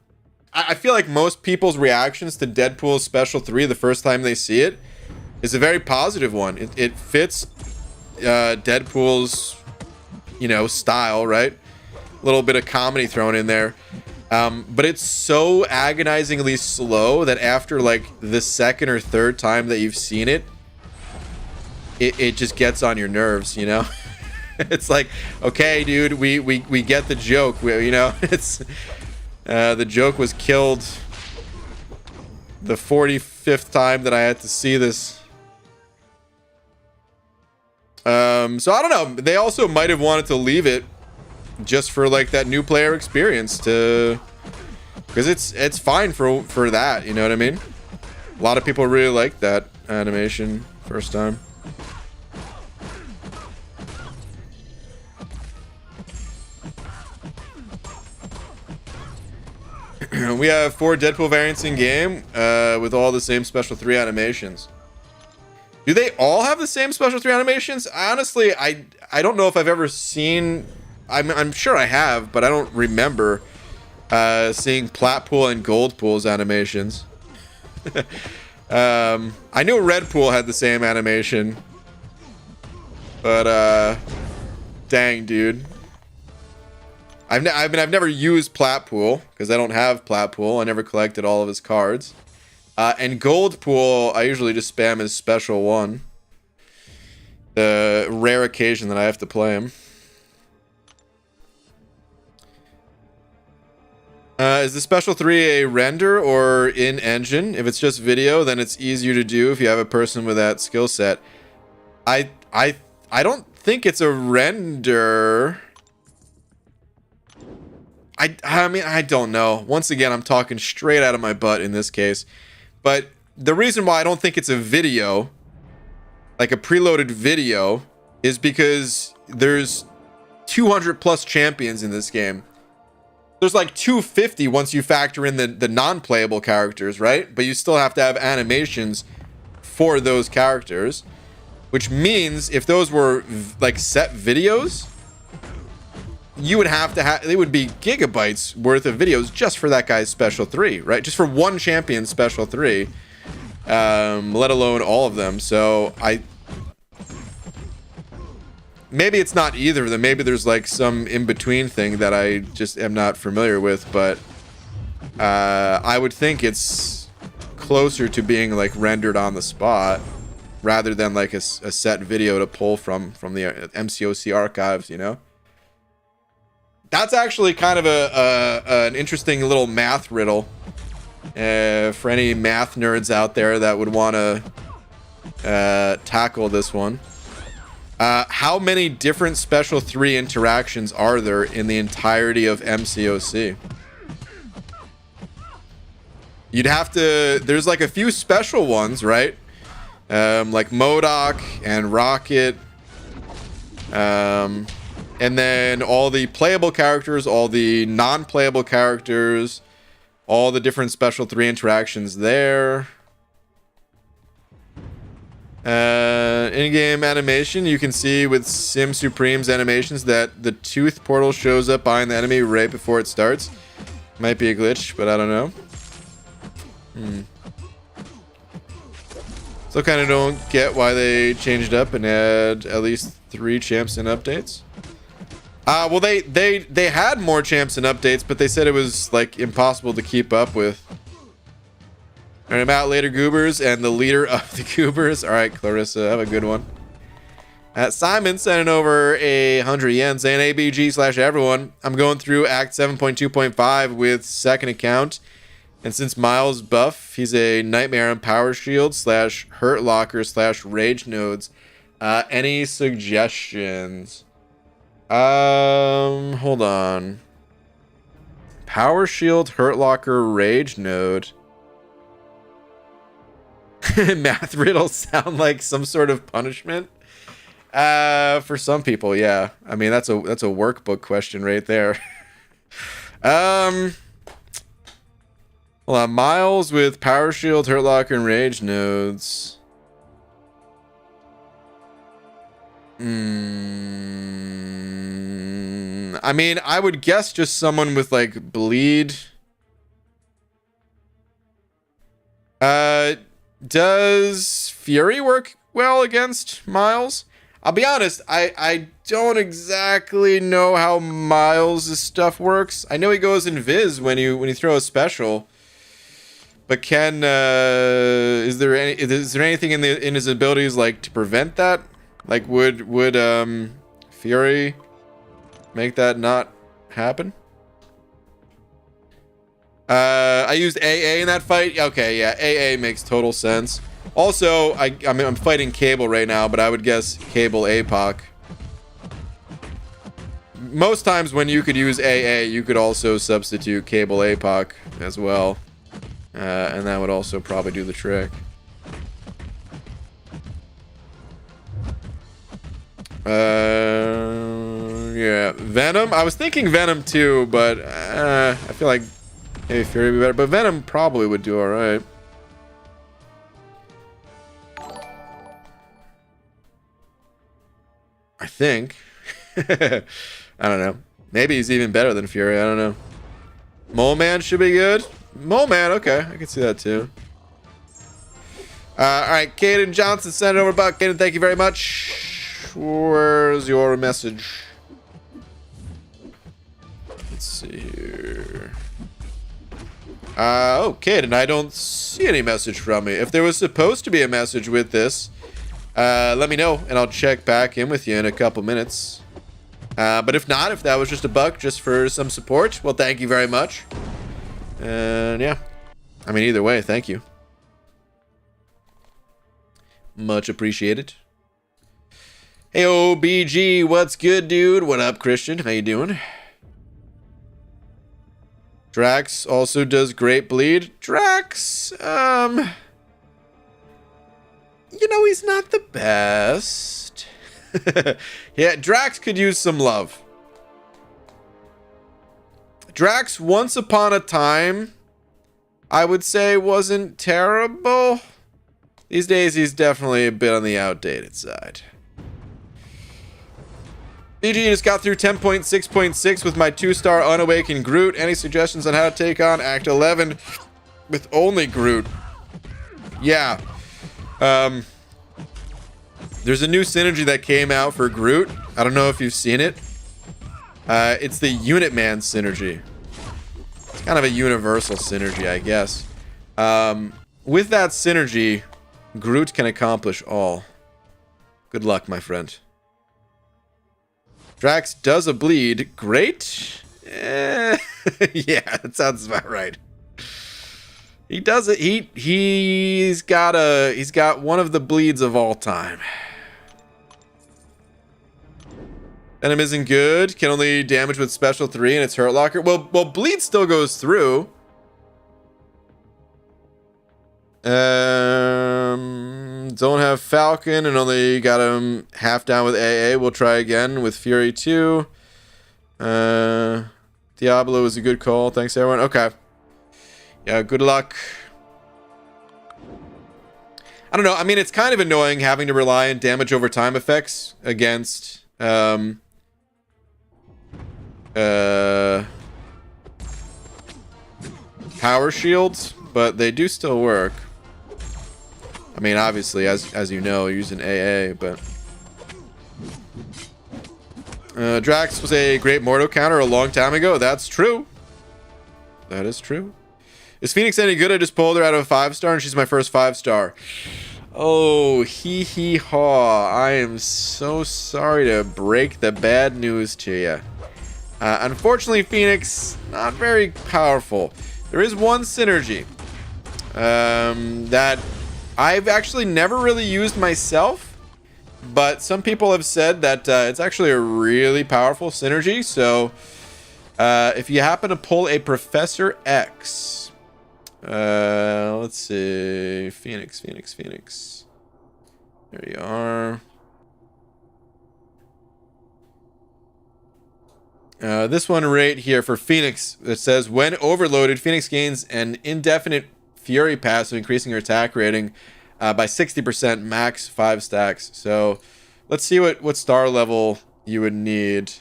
I feel like most people's reactions to Deadpool's Special 3 the first time they see it is a very positive one. It fits Deadpool's, style, right? little bit of comedy thrown in there. But it's so agonizingly slow that after like the second or third time that you've seen it, it just gets on your nerves, you know? It's like, okay, dude, we get the joke. You know, it's the joke was killed the 45th time that I had to see this. So I don't know. They also might have wanted to leave it just for like that new player experience, to because it's fine for that, you know what I mean? A lot of people really like that animation first time. We have 4 Deadpool variants in game with all the same special 3 animations. Do they all have the same special 3 animations? Honestly, I don't know if I've ever seen. I'm sure I have, but I don't remember seeing Platpool and Goldpool's animations. I knew Redpool had the same animation, but dang, dude. I've never used Platpool because I don't have Platpool. I never collected all of his cards. And Goldpool, I usually just spam his special 1. The rare occasion that I have to play him. Is the special 3 a render or in engine? If it's just video, then it's easier to do if you have a person with that skill set. I don't think it's a render. I mean, I don't know. Once again, I'm talking straight out of my butt in this case. But the reason why I don't think it's a video, like a preloaded video, is because there's 200 plus champions in this game. There's like 250 once you factor in the non-playable characters, right? But you still have to have animations for those characters, which means if those were like set videos, you would have to have, it would be gigabytes worth of videos just for that guy's special 3, right? Just for one champion special 3, let alone all of them. So maybe it's not either of them. Maybe there's like some in-between thing that I just am not familiar with, but I would think it's closer to being like rendered on the spot rather than like a set video to pull from the MCOC archives, you know? That's actually kind of an interesting little math riddle for any math nerds out there that would want to tackle this one. How many different special 3 interactions are there in the entirety of MCOC? You'd have to... There's like a few special ones, right? Like MODOK and Rocket. And then all the playable characters, all the non-playable characters, all the different special 3 interactions there. In-game animation, you can see with Sim Supreme's animations that the tooth portal shows up behind the enemy right before it starts. Might be a glitch, but I don't know. Still kind of don't get why they changed up and had at least 3 champs and updates. Well, they had more champs and updates, but they said it was like impossible to keep up with. All right, I'm out later, Goobers, and the leader of the Goobers. All right, Clarissa, have a good one. Simon sending over 100 yen saying ABG/everyone. I'm going through Act 7.2.5 with second account, and since Miles buff, he's a Nightmare on Power Shield / Hurt Locker / Rage Nodes. Any suggestions? Hold on. Power Shield, Hurt Locker, Rage Node. Math riddles sound like some sort of punishment. For some people, yeah. I mean, that's a workbook question right there. Hold on. Miles with Power Shield, Hurt Locker, and Rage Nodes. I mean, I would guess just someone with like bleed. Does Fury work well against Miles? I'll be honest, I don't exactly know how Miles' stuff works. I know he goes invis when you throw a special. But is there anything in his abilities like to prevent that? Like would Fury make that not happen? I used AA in that fight. Okay, yeah, AA makes total sense. Also, I mean, I'm fighting Cable right now, but I would guess Cable APOC. Most times when you could use AA, you could also substitute Cable APOC as well. And that would also probably do the trick. Yeah, Venom. I was thinking Venom too, but I feel like maybe Fury would be better. But Venom probably would do all right. I think. I don't know. Maybe he's even better than Fury. I don't know. Mole Man should be good. Mole Man, okay. I can see that too. All right, Caden Johnson sent it over. Buck. Caden, thank you very much. Where's your message? Let's see here. Oh, Caden, I don't see any message from me. If there was supposed to be a message with this, let me know, and I'll check back in with you in a couple minutes. But if not, if that was just a buck just for some support, well, thank you very much. And yeah, I mean, either way, thank you. Much appreciated. Hey, OBG, what's good, dude? What up, Christian? How you doing? Drax also does great bleed. Drax, you know, he's not the best. Yeah, Drax could use some love. Drax, once upon a time, I would say wasn't terrible. These days, he's definitely a bit on the outdated side. BG just got through 10.6.6 with my 2-star Unawakened Groot. Any suggestions on how to take on Act 11 with only Groot? Yeah. There's a new synergy that came out for Groot. I don't know if you've seen it. It's the Unit Man synergy. It's kind of a universal synergy, I guess. With that synergy, Groot can accomplish all. Good luck, my friend. Drax does a bleed. Great. Yeah, that sounds about right. He does it. He's got one of the bleeds of all time. Venom isn't good. Can only damage with special 3 and it's Hurt Locker. Well, bleed still goes through. Don't have Falcon and only got him half down with AA. We'll try again with Fury 2. Diablo is a good call. Thanks, everyone. Okay. Yeah, good luck. I don't know. I mean, it's kind of annoying having to rely on damage over time effects against power shields, but they do still work. I mean, obviously, as you know, using AA, but Drax was a great Mordo counter a long time ago. That's true. That is true. Is Phoenix any good? I just pulled her out of a 5-star, and she's my first 5-star. Oh, hee hee haw. I am so sorry to break the bad news to you. Unfortunately, Phoenix, not very powerful. There is one synergy that I've actually never really used myself, but some people have said that it's actually a really powerful synergy. So if you happen to pull a Professor X, let's see, Phoenix. There you are. This one right here for Phoenix, it says, when overloaded, Phoenix gains an indefinite Fury passive, increasing her attack rating by 60%, max 5 stacks. So let's see what star level you would need,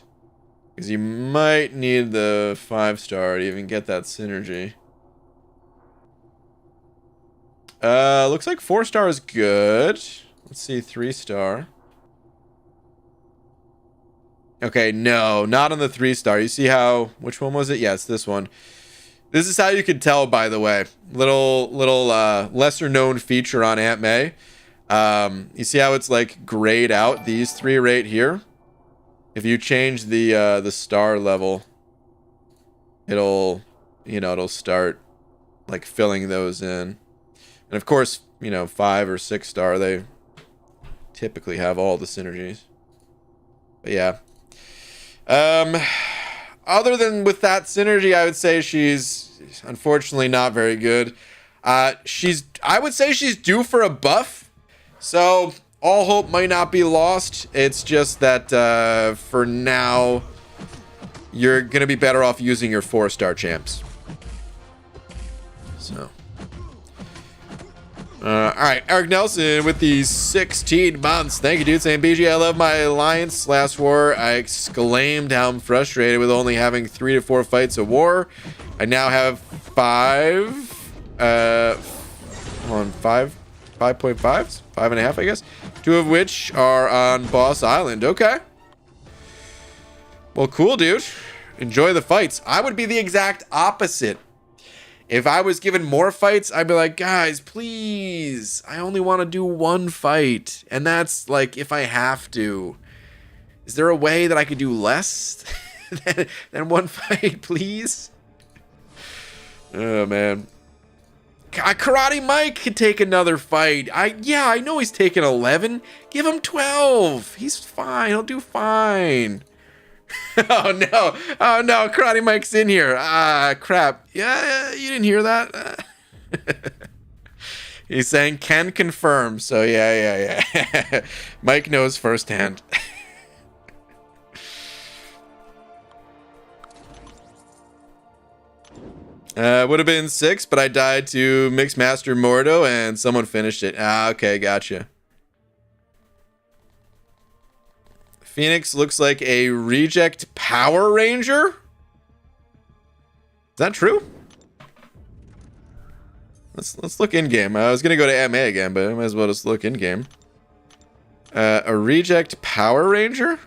because you might need the 5-star to even get that synergy. Looks like 4-star is good. Let's see, 3-star. Okay, no, not on the 3-star. You see how, which one was it? Yes, this one. This is how you can tell, by the way. Little lesser known feature on Aunt May. You see how it's like grayed out, these 3 right here? If you change the star level, it'll, it'll start like filling those in. And of course, 5 or 6 star, they typically have all the synergies. But yeah. Other than with that synergy, I would say she's unfortunately not very good. I would say she's due for a buff. So all hope might not be lost. It's just that for now, you're going to be better off using your 4-star champs. So. All right, Eric Nelson with the 16 months. Thank you, dude. Saying, BG, I love my alliance. Last war, I exclaimed how I'm frustrated with only having 3 to 4 fights a war. I now have 5. 5.5s? 5.5, I guess. 2 of which are on Boss Island. Okay. Well, cool, dude. Enjoy the fights. I would be the exact opposite. If I was given more fights, I'd be like, guys, please, I only want to do 1 fight. And that's like if I have to. Is there a way that I could do less than 1 fight, please? Oh, man. Karate Mike could take another fight. Yeah, I know he's taking 11. Give him 12. He's fine. He'll do fine. Oh no, Karate Mike's in here. Crap. Yeah, you didn't hear that? He's saying can confirm. So yeah. Mike knows firsthand. Would have been 6, but I died to Mixmaster Mordo and someone finished it. Okay, gotcha. Phoenix looks like a reject Power Ranger? Is that true? Let's look in game. I was gonna go to MA again, but I might as well just look in game. A reject Power Ranger?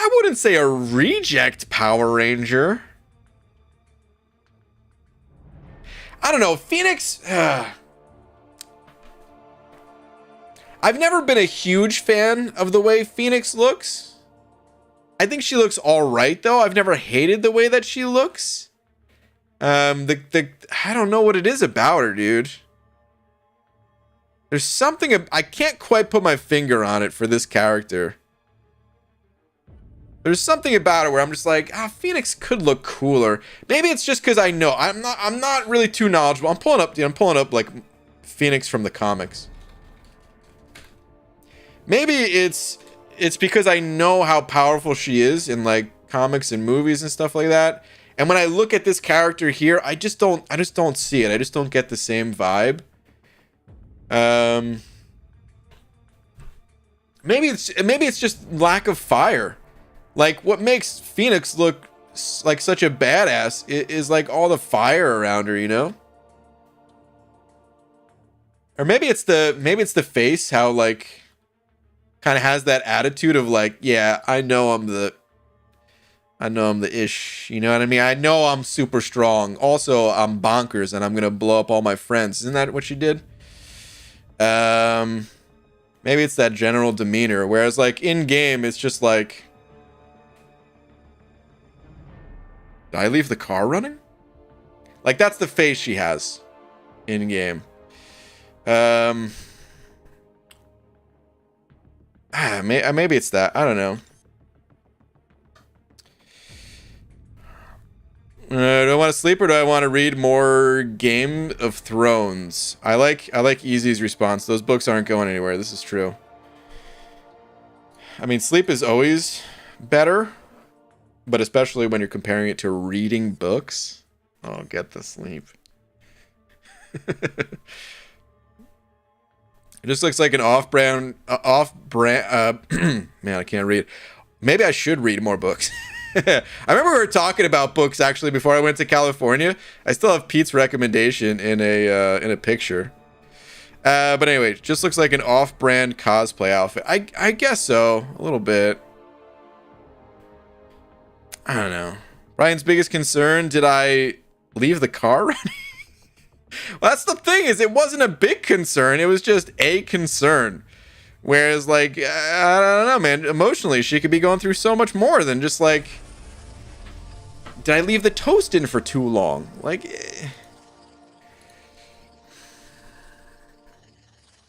I wouldn't say a reject Power Ranger. I don't know, Phoenix. I've never been a huge fan of the way Phoenix looks. I think she looks all right, though. I've never hated the way that she looks. I don't know what it is about her, dude. There's something I can't quite put my finger on it for this character. There's something about it where I'm just like, Phoenix could look cooler. Maybe it's just because I know. I'm not really too knowledgeable. I'm pulling up like Phoenix from the comics. Maybe it's because I know how powerful she is in like comics and movies and stuff like that. And when I look at this character here, I just don't see it. I just don't get the same vibe. Maybe it's just lack of fire. Like, what makes Phoenix look like such a badass is like all the fire around her, you know? Or maybe it's the face, how like kind of has that attitude of like, yeah, I know I'm the ish, you know what I mean? I know I'm super strong. Also, I'm bonkers and I'm gonna blow up all my friends. Isn't that what she did? Maybe it's that general demeanor. Whereas like in game, it's just like, did I leave the car running? Like, that's the face she has in game. Maybe it's that. I don't know. Do I want to sleep or do I want to read more Game of Thrones? I like Easy's response. Those books aren't going anywhere. This is true. I mean, sleep is always better. But especially when you're comparing it to reading books. Oh, get the sleep. It just looks like an off-brand, man, I can't read. Maybe I should read more books. I remember we were talking about books actually before I went to California. I still have Pete's recommendation in a picture. But anyway, just looks like an off-brand cosplay outfit. I guess so, a little bit. I don't know. Ryan's biggest concern: did I leave the car running? Well, that's the thing, is it wasn't a big concern. It was just a concern. Whereas, like, I don't know, man. Emotionally, she could be going through so much more than just, like, did I leave the toast in for too long? Like,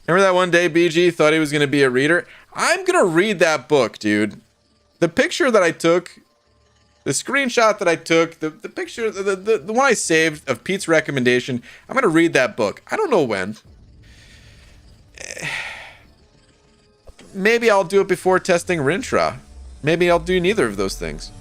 remember that one day BG thought he was going to be a reader? I'm going to read that book, dude. The picture that I took, the screenshot that I took, the picture, the one I saved of Pete's recommendation, I'm going to read that book. I don't know when. Maybe I'll do it before testing Rintra. Maybe I'll do neither of those things.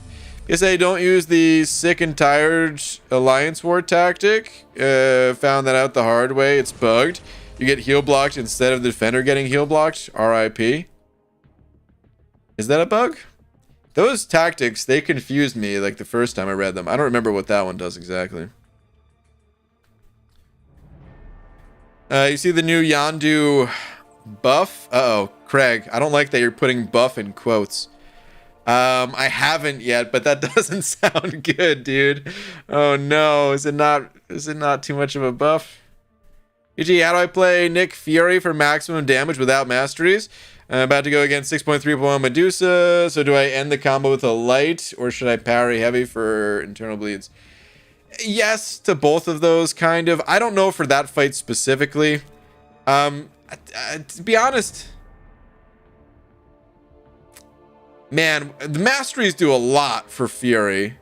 Because I don't use the sick and tired Alliance War tactic. Found that out the hard way. It's bugged. You get heal blocked instead of the defender getting heal blocked. RIP. Is that a bug? Those tactics, they confused me like the first time I read them. I don't remember what that one does exactly. You see the new Yondu buff? Uh-oh, Craig. I don't like that you're putting buff in quotes. I haven't yet, but that doesn't sound good, dude. Oh no, is it not too much of a buff? EG, how do I play Nick Fury for maximum damage without masteries? I'm about to go against 6.3.1 Medusa, so do I end the combo with a light, or should I parry heavy for internal bleeds? Yes to both of those, kind of. I don't know for that fight specifically. To be honest, man, the masteries do a lot for Fury.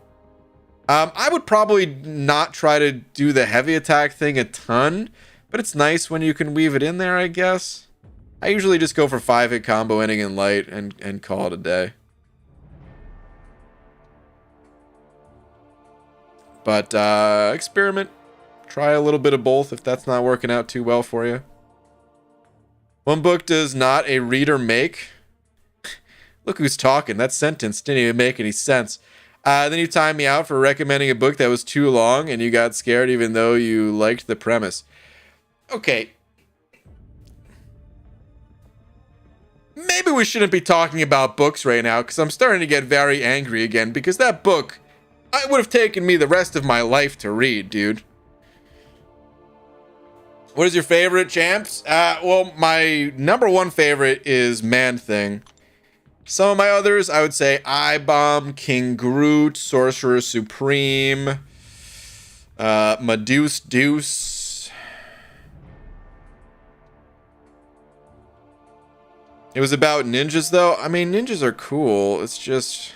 I would probably not try to do the heavy attack thing a ton, but it's nice when you can weave it in there, I guess. I usually just go for 5-hit combo ending in light and call it a day. But experiment. Try a little bit of both if that's not working out too well for you. One book does not a reader make. Look who's talking. That sentence didn't even make any sense. Then you timed me out for recommending a book that was too long and you got scared even though you liked the premise. Okay. Maybe we shouldn't be talking about books right now because I'm starting to get very angry again because that book, it would have taken me the rest of my life to read, dude. What is your favorite, champs? Well, my number one favorite is Man-Thing. Some of my others, I would say I-Bomb, King Groot, Sorcerer Supreme, Medusa Deuce. It was about ninjas, though. I mean, ninjas are cool. It's just...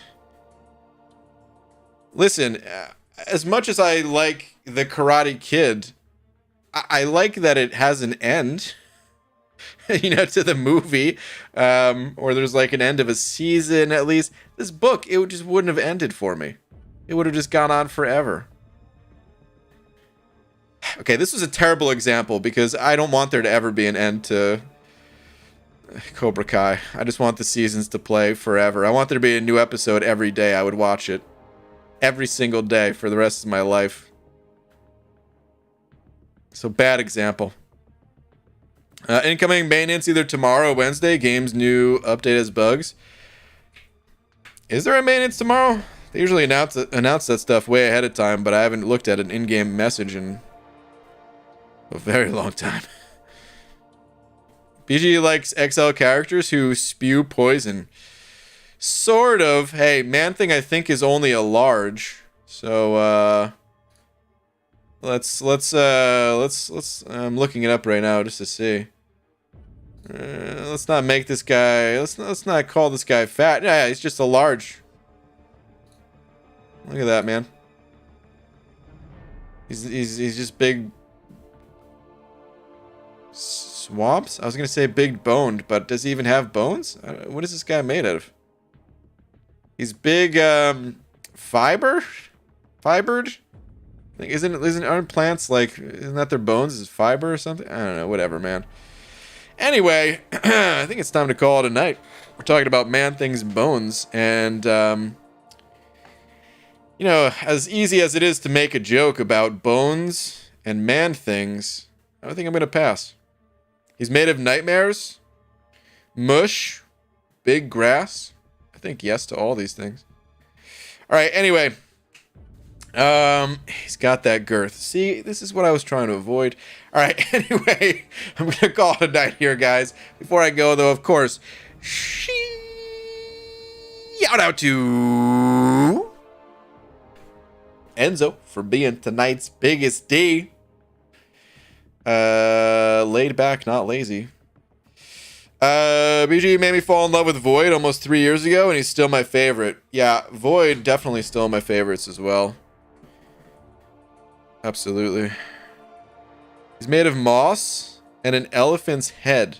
Listen, as much as I like The Karate Kid, I like that it has an end, you know, to the movie, or there's like an end of a season at least. This book, it just wouldn't have ended for me. It would have just gone on forever. Okay, this was a terrible example because I don't want there to ever be an end to Cobra Kai. I just want the seasons to play forever. I want there to be a new episode every day. I would watch it every single day for the rest of my life. So bad example. Incoming maintenance either tomorrow or Wednesday. Game's new update has bugs. Is there a maintenance tomorrow? They usually announce that stuff way ahead of time, but I haven't looked at an in-game message in a very long time. BG likes XL characters who spew poison. Sort of. Hey, Man-Thing I think is only a large. So let's I'm looking it up right now just to see. Let's not make this guy, let's not call this guy fat. Yeah, he's just a large. Look at that, man. He's just big swamps? I was gonna say big boned, but does he even have bones? What is this guy made out of? He's big fibered? Like, aren't plants like, isn't that their bones? Is it fiber or something? I don't know, whatever, man. Anyway, I think it's time to call it a night. We're talking about Man-Thing's bones, and You know, as easy as it is to make a joke about bones and man things, I think I'm gonna pass. He's made of nightmares, mush, big grass. I think yes to all these things. All right, anyway. He's got that girth. See, this is what I was trying to avoid. All right, anyway, I'm gonna call it a night here, guys. Before I go, though, of course, shout out to Enzo for being tonight's biggest D. Laid back, not lazy. BG made me fall in love with Void almost 3 years ago, and he's still my favorite. Yeah, Void definitely still my favorites as well. Absolutely. He's made of moss and an elephant's head.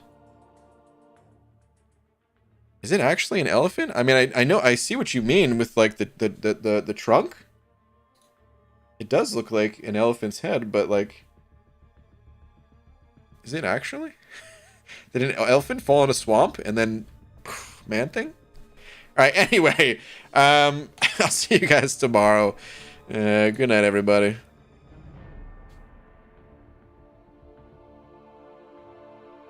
Is it actually an elephant? I mean, I know, I see what you mean with like the trunk. It does look like an elephant's head, but like, is it actually? Did an elephant fall in a swamp and then man thing? All right. Anyway, I'll see you guys tomorrow. Good night, everybody.